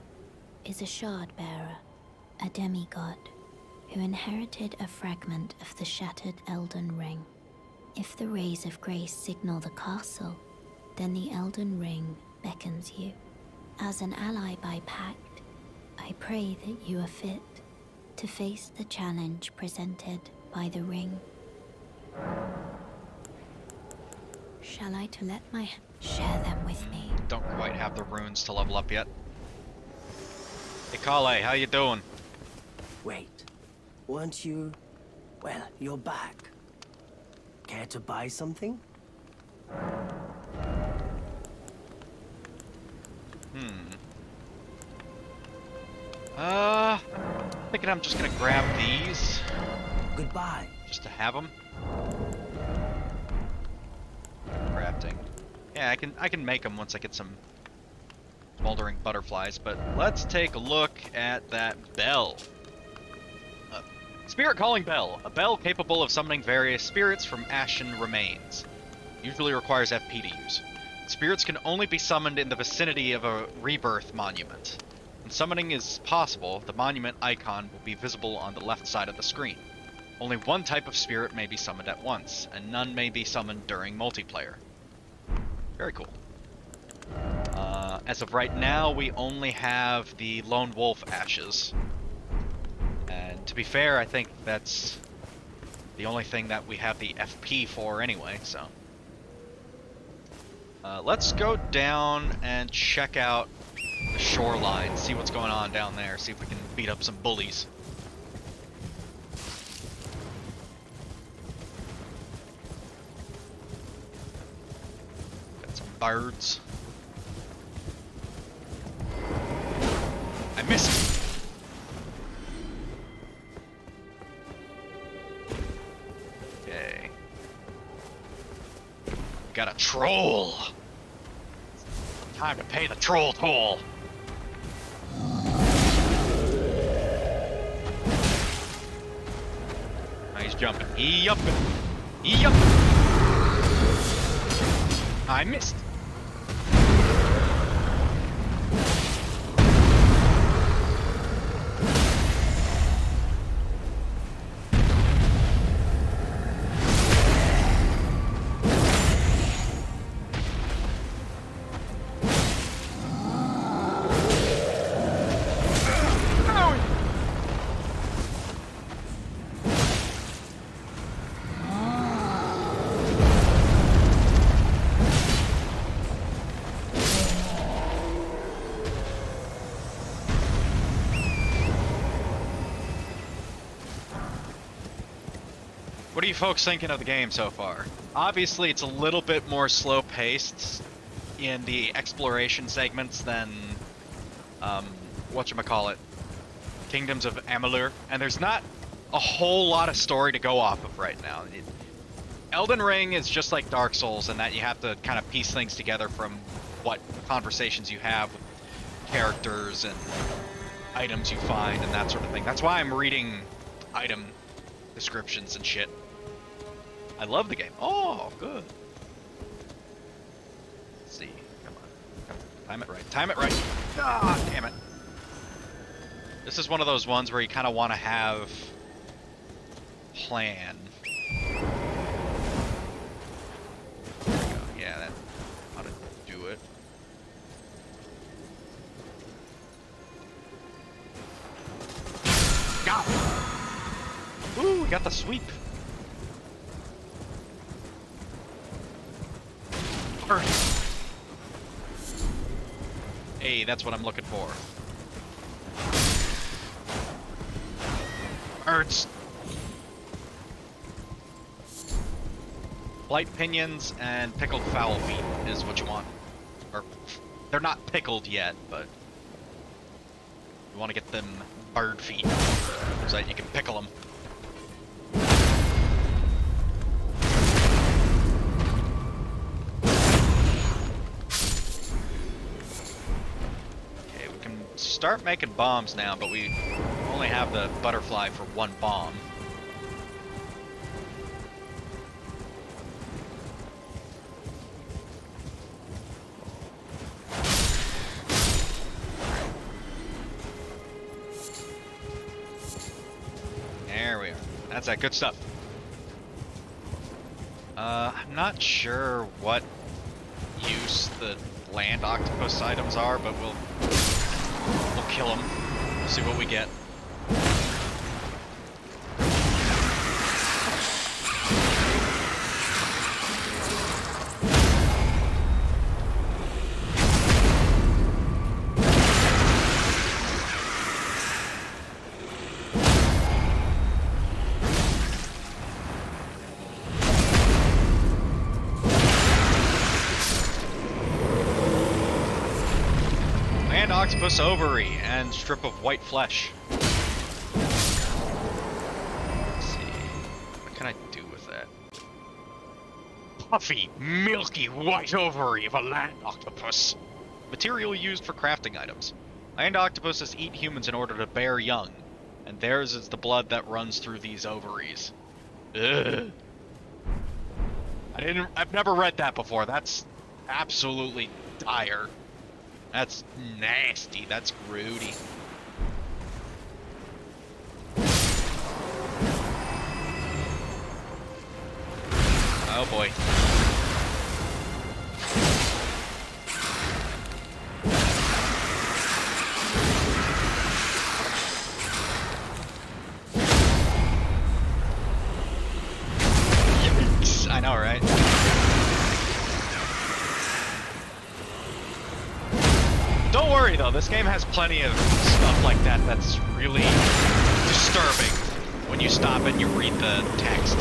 is a shard-bearer, a demigod, who inherited a fragment of the shattered Elden Ring. If the rays of grace signal the castle, then the Elden Ring beckons you. As an ally by pact, I pray that you are fit to face the challenge presented by the ring. Shall I to let my share them with me? Don't quite have the runes to level up yet. Hey, Kale, how you doing? Wait, weren't you... Well, you're back. Care to buy something? Thinking I'm just gonna grab these, Goodbye. just to have them. Crafting. Yeah, I can make them once I get some smoldering butterflies, but let's take a look at that bell. Spirit Calling Bell. A bell capable of summoning various spirits from ashen remains. Usually requires FP to use. Spirits can only be summoned in the vicinity of a rebirth monument. When summoning is possible, the monument icon will be visible on the left side of the screen. Only one type of spirit may be summoned at once, and none may be summoned during multiplayer. Very cool. As of right now, we only have the Lone Wolf Ashes. And to be fair, I think that's the only thing that we have the FP for anyway, so. Let's go down and check out the shoreline, see what's going on down there, see if we can beat up some bullies. Got some birds. I missed. Okay. Got a troll. Time to pay the troll toll. He's jumping. Yupping. Yupping. I missed. What are you folks thinking of the game so far? Obviously, it's a little bit more slow-paced in the exploration segments than, whatchamacallit, Kingdoms of Amalur, and there's not a whole lot of story to go off of right now. Elden Ring is just like Dark Souls in that you have to kind of piece things together from what conversations you have with characters and items you find and that sort of thing. That's why I'm reading item descriptions and shit. I love the game. Oh, good. Let's see. Come on. Come on. Time it right. Time it right. Ah, damn it. This is one of those ones where you kind of want to have plan. There we go. Yeah, that ought to do it. Got it. Ooh, we got the sweep. Hey, that's what I'm looking for. Birds. Blight pinions and pickled fowl feet is what you want. Or, they're not pickled yet, but you want to get them bird feet so that you can pickle them. Start making bombs now, but we only have the butterfly for one bomb. There we are. That's that good stuff. I'm not sure what use the land octopus items are, but we'll kill them. We'll see what we get. Octopus ovary and strip of white flesh. Let's see. What can I do with that? puffy, milky white ovary of a land octopus. Material used for crafting items. Land octopuses eat humans in order to bear young, and theirs is the blood that runs through these ovaries. Ugh. I've never read that before. That's absolutely dire. That's nasty. That's grody. Oh boy. Yikes. I know, right? Don't worry though, this game has plenty of stuff like that that's really disturbing when you stop and you read the text.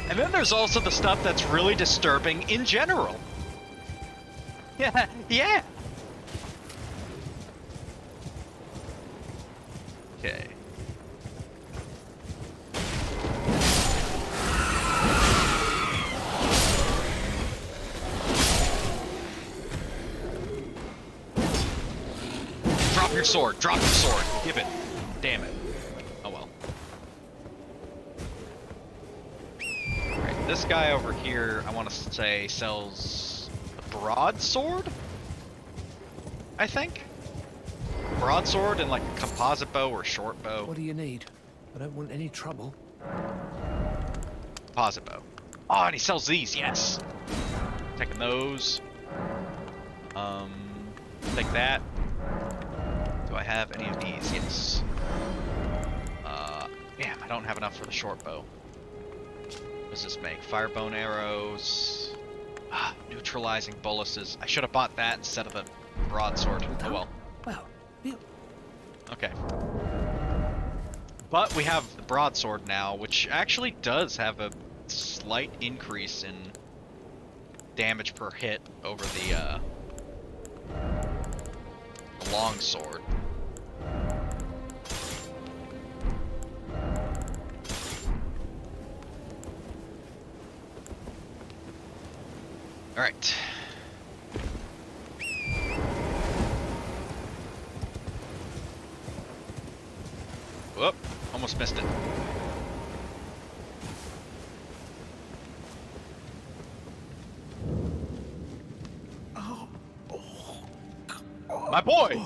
And then there's also the stuff that's really disturbing in general. Yeah, yeah. Okay. Drop your sword, drop your sword. Give it. Damn it. Oh well. This guy over here, I want to say, sells a broadsword? I think? Broadsword and like a composite bow or short bow. What do you need? I don't want any trouble. Composite bow. Oh, and he sells these, yes! Taking those. Take that. Do I have any of these? Yes. Damn, I don't have enough for the short bow. What does this make? Firebone arrows. Neutralizing boluses. I should have bought that instead of the broadsword. Oh well. Well, Okay. But we have the broadsword now, which actually does have a slight increase in damage per hit over the long sword. All right. Whoop, almost missed it. My boy!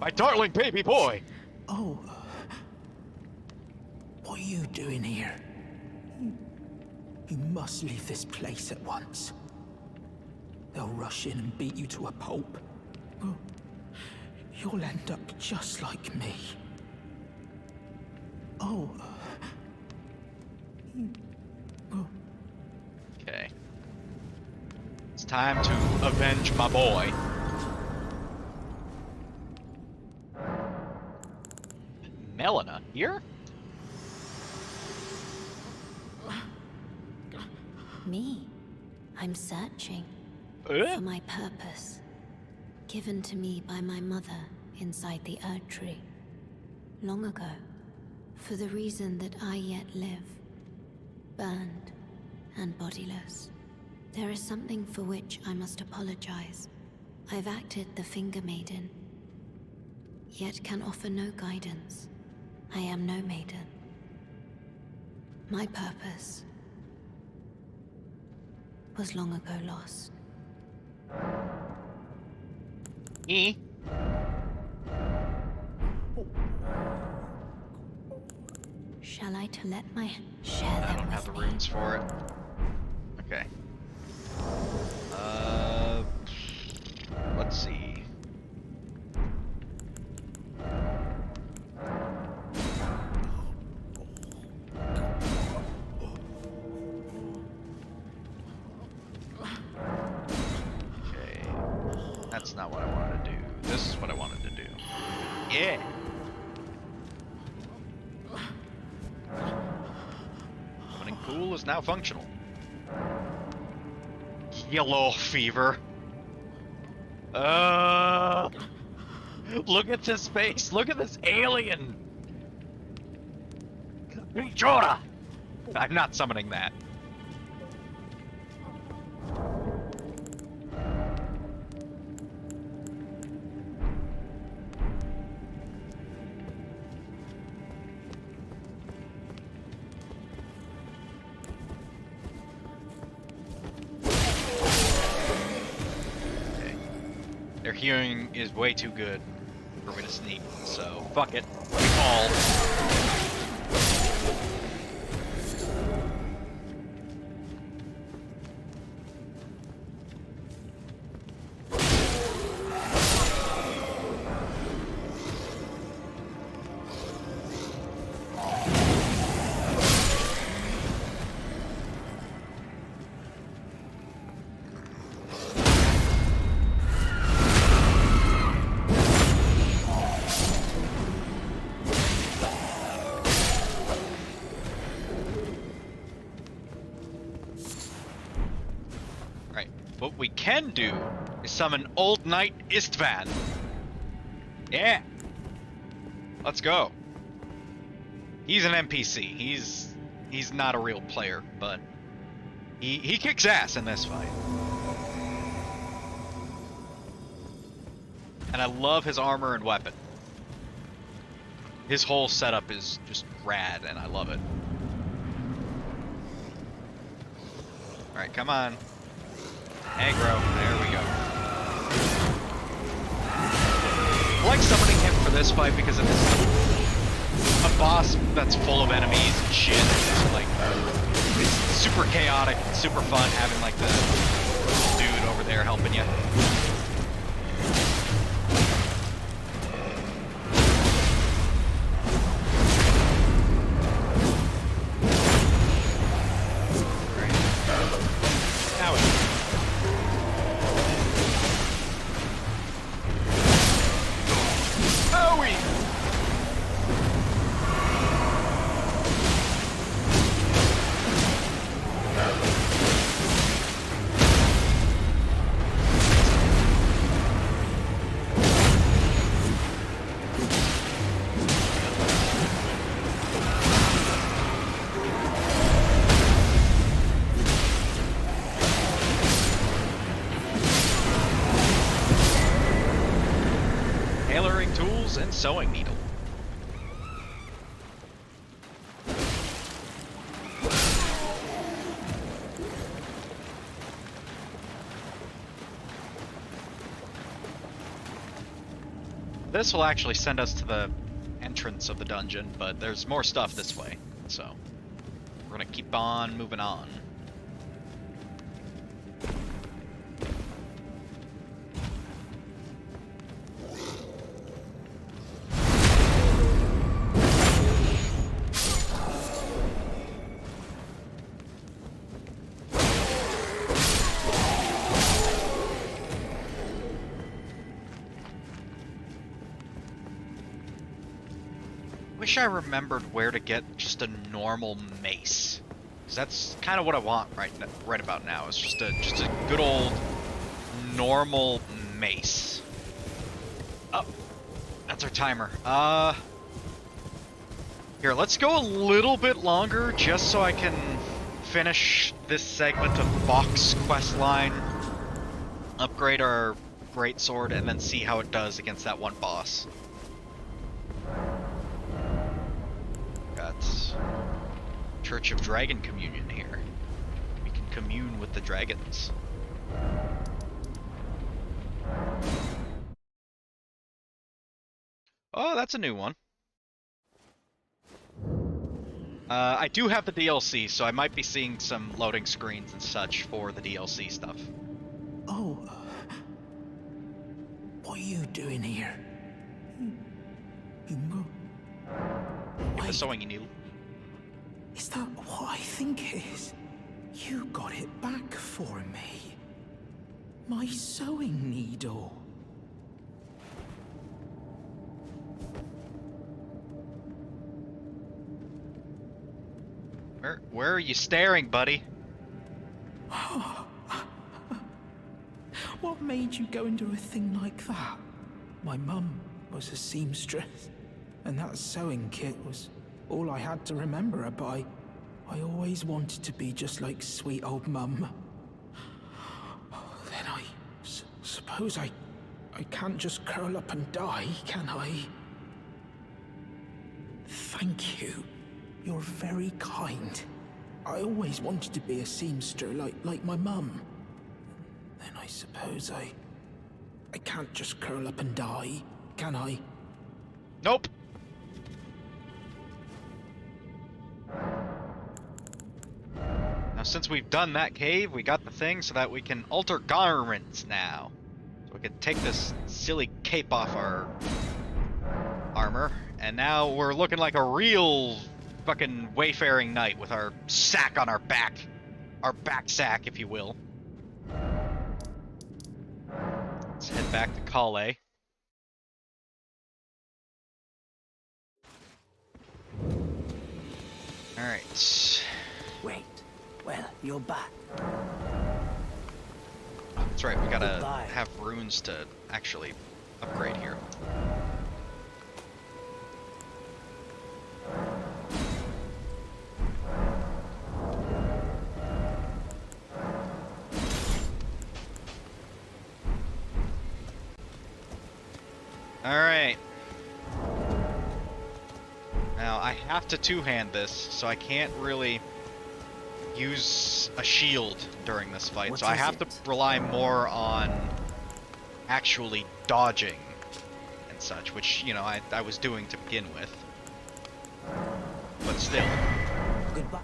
My darling baby boy! Oh. What are you doing here? You must leave this place at once. They'll rush in and beat you to a pulp. You'll end up just like me. Oh. Okay. It's time to avenge my boy. Melina, here? Me? I'm searching for my purpose, given to me by my mother inside the Erd Tree, long ago, for the reason that I yet live, burned and bodiless. There is something for which I must apologize. I've acted the Finger Maiden, yet can offer no guidance. I am no maiden. My purpose was long ago lost. Shall I to let my share them I don't have the with me? runes for it. Okay. Let's see. Okay. That's not what I wanted to do. This is what I wanted to do. Yeah! Summoning pool is now functional. Yellow fever. Look at this face. Look at this alien. Jorah. I'm not summoning that. Their healing is way too good for me to sneak, so fuck it. We all. What we can do is summon Old Knight Istvan. Yeah. Let's go. He's an NPC. He's not a real player, but he kicks ass in this fight. And I love his armor and weapon. His whole setup is just rad, and I love it. Alright, come on. Aggro. There we go. I like summoning him for this fight because it's a boss that's full of enemies and shit. It's like, it's super chaotic, super fun having like the dude over there helping you. And sewing needle. This will actually send us to the entrance of the dungeon, but there's more stuff this way, so we're gonna keep on moving on. Wish I remembered where to get just a normal mace, because that's kind of what I want right about now. Is just a good old normal mace. Oh, that's our timer. Here, let's go a little bit longer just so I can finish this segment of Bok's quest line, upgrade our greatsword, and then see how it does against that one boss. Church of Dragon Communion here. We can commune with the dragons. Oh, that's a new one. I do have the DLC, so I might be seeing some loading screens and such for the DLC stuff. Oh. What are you doing here? Get the sewing needle. Is that what I think it is? You got it back for me. My sewing needle. Where are you staring, buddy? What made you go and do a thing like that? My mum was a seamstress, and that sewing kit was all I had to remember her by. I always wanted to be just like sweet old Mum. Then I suppose I can't just curl up and die, can I? Thank you. You're very kind. I always wanted to be a seamster like my mum. Then I suppose I I can't just curl up and die, can I? Nope. Now, since we've done that cave, we got the thing so that we can alter garments now. So we can take this silly cape off our armor, and now we're looking like a real fucking wayfaring knight with our sack on our back. Our back sack, if you will. Let's head back to Calais. Alright. Wait. Well, you're back. That's right, we gotta Goodbye. have runes to actually upgrade here. Alright. Now, I have to two-hand this, so I can't really use a shield during this fight, What so I is have it? to rely more on actually dodging and such, which, you know, I was doing to begin with. But still. Goodbye.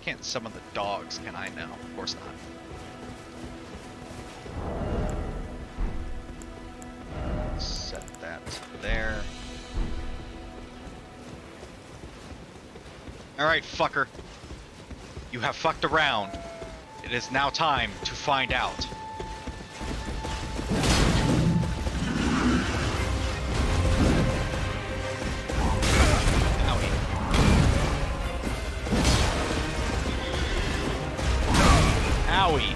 Can't summon the dogs, can I now? Of course not. Set that there. Alright, fucker. You have fucked around. It is now time to find out. Owie. Owie.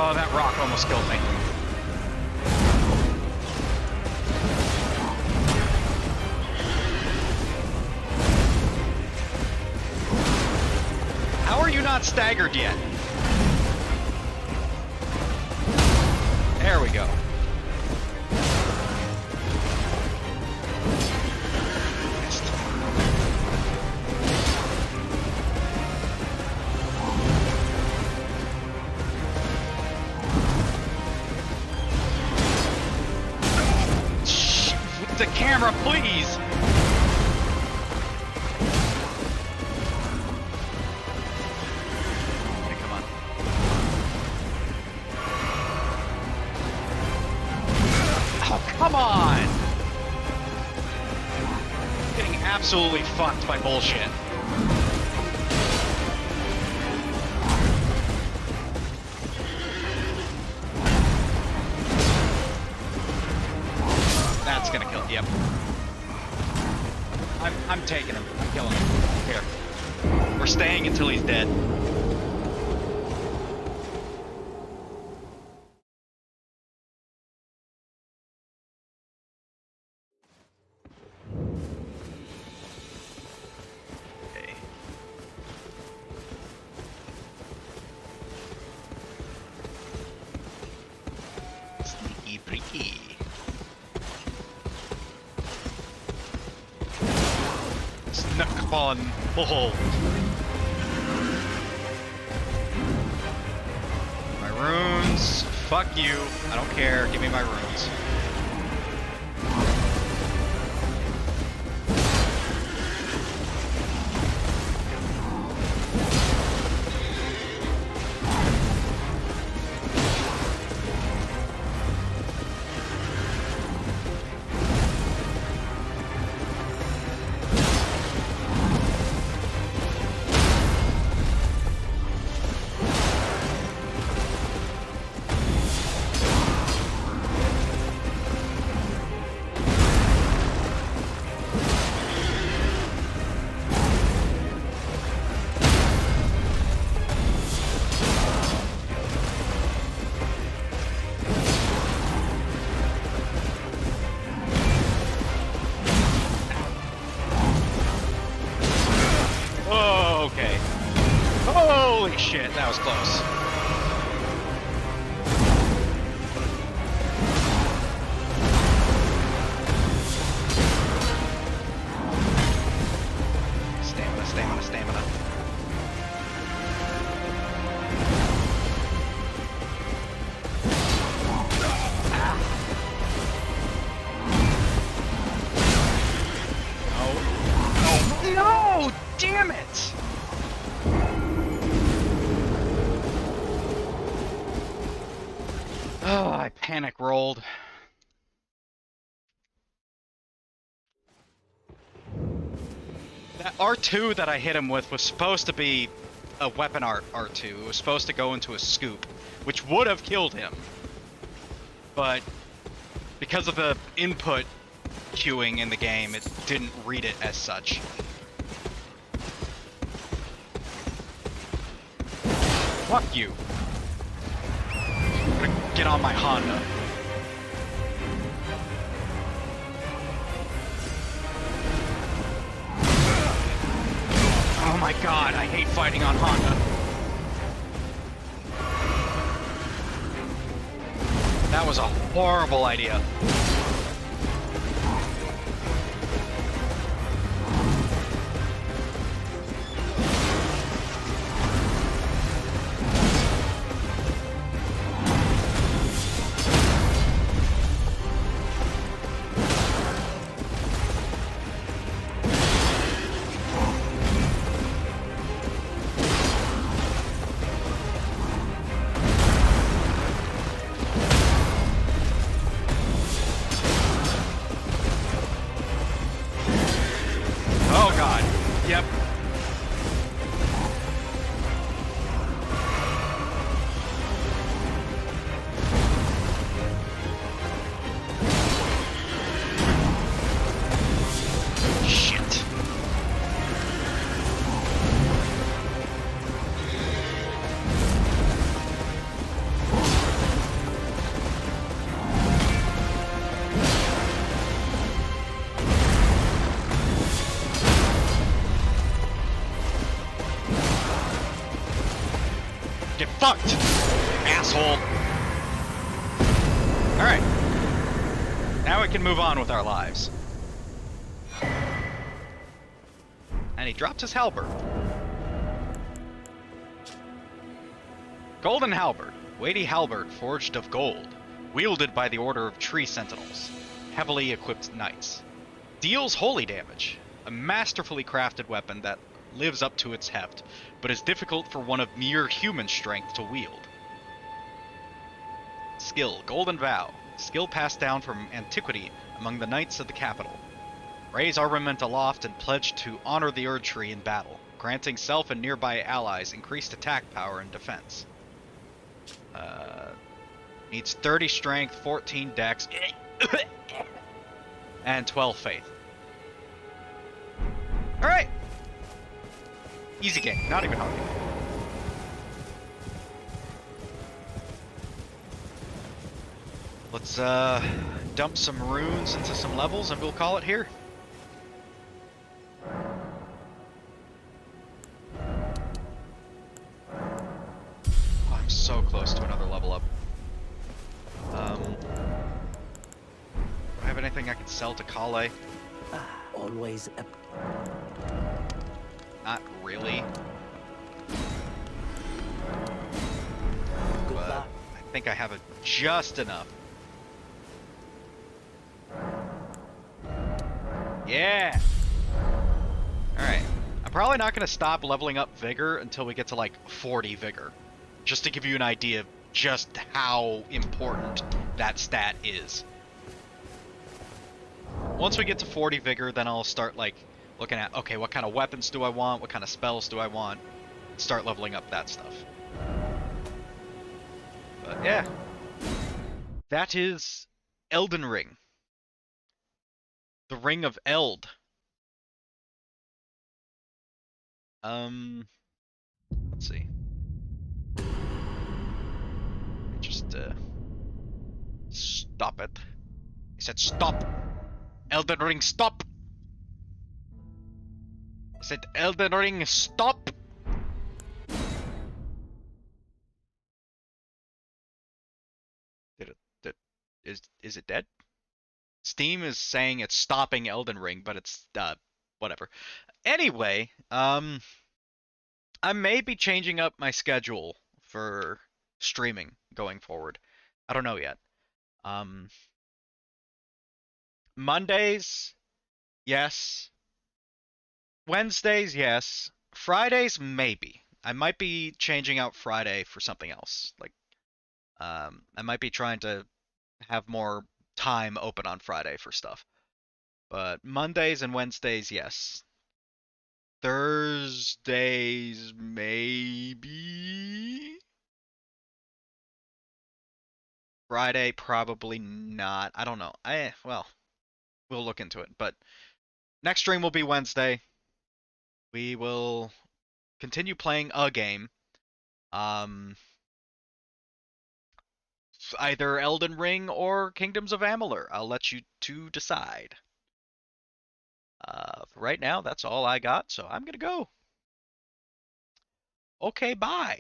Oh, that rock almost killed me. How are you not staggered yet? There we go. The camera, please! Okay, come on. Oh, come on! Getting absolutely fucked by bullshit. That's gonna kill. Yep. I'm taking him. I'm killing him. Here. We're staying until he's dead. Okay. Sneaky freaky. Snuck upon behold. My runes Fuck you. I don't care. Give me my runes. Holy shit, that was close. Stamina, stamina, stamina. Oh. No! Damn it! Oh, I panic rolled. That R2 that I hit him with was supposed to be a weapon R2. It was supposed to go into a scoop, which would have killed him. But because of the input queuing in the game, it didn't read it as such. Fuck you. I'm gonna get on my Honda. Oh my god, I hate fighting on Honda. That was a horrible idea. Oh god. Yep. Shit. Get fucked, asshole. Alright. Now we can move on with our lives. And he dropped his halberd. Golden halberd. Weighty halberd forged of gold. Wielded by the order of tree sentinels. Heavily equipped knights. Deals holy damage. A masterfully crafted weapon that lives up to its heft, but is difficult for one of mere human strength to wield. Skill, Golden Vow. Skill passed down from antiquity among the knights of the capital. Raise armament aloft and pledge to honor the Erd Tree in battle, granting self and nearby allies increased attack power and defense. Needs 30 strength, 14 dex, and 12 faith. Alright! Easy game, not even hard. Let's dump some runes into some levels and we'll call it here. Oh, I'm so close to another level up. Do I have anything I can sell to Kale? Always a... Not really. Good But luck. I think I have it just enough. Yeah! Alright. I'm probably not going to stop leveling up Vigor until we get to like 40 Vigor. Just to give you an idea of just how important that stat is. Once we get to 40 Vigor, then I'll start like looking at, okay, what kind of weapons do I want? What kind of spells do I want? Start leveling up that stuff. But yeah. That is Elden Ring. The Ring of Eld. Let's see. Just stop it. I said stop. Elden Ring, stop. I said Elden Ring, stop. Is it dead? Steam is saying it's stopping Elden Ring, but it's whatever. Anyway, I may be changing up my schedule for streaming going forward. I don't know yet. Mondays, yes. Wednesdays, yes. Fridays, maybe. I might be changing out Friday for something else. Like, I might be trying to have more time open on Friday for stuff. But Mondays and Wednesdays, yes. Thursdays, maybe. Friday, probably not. I don't know. Well, we'll look into it. But next stream will be Wednesday. We will continue playing a game. Either Elden Ring or Kingdoms of Amalur. I'll let you two decide. For right now, that's all I got, so I'm gonna go. Okay, bye.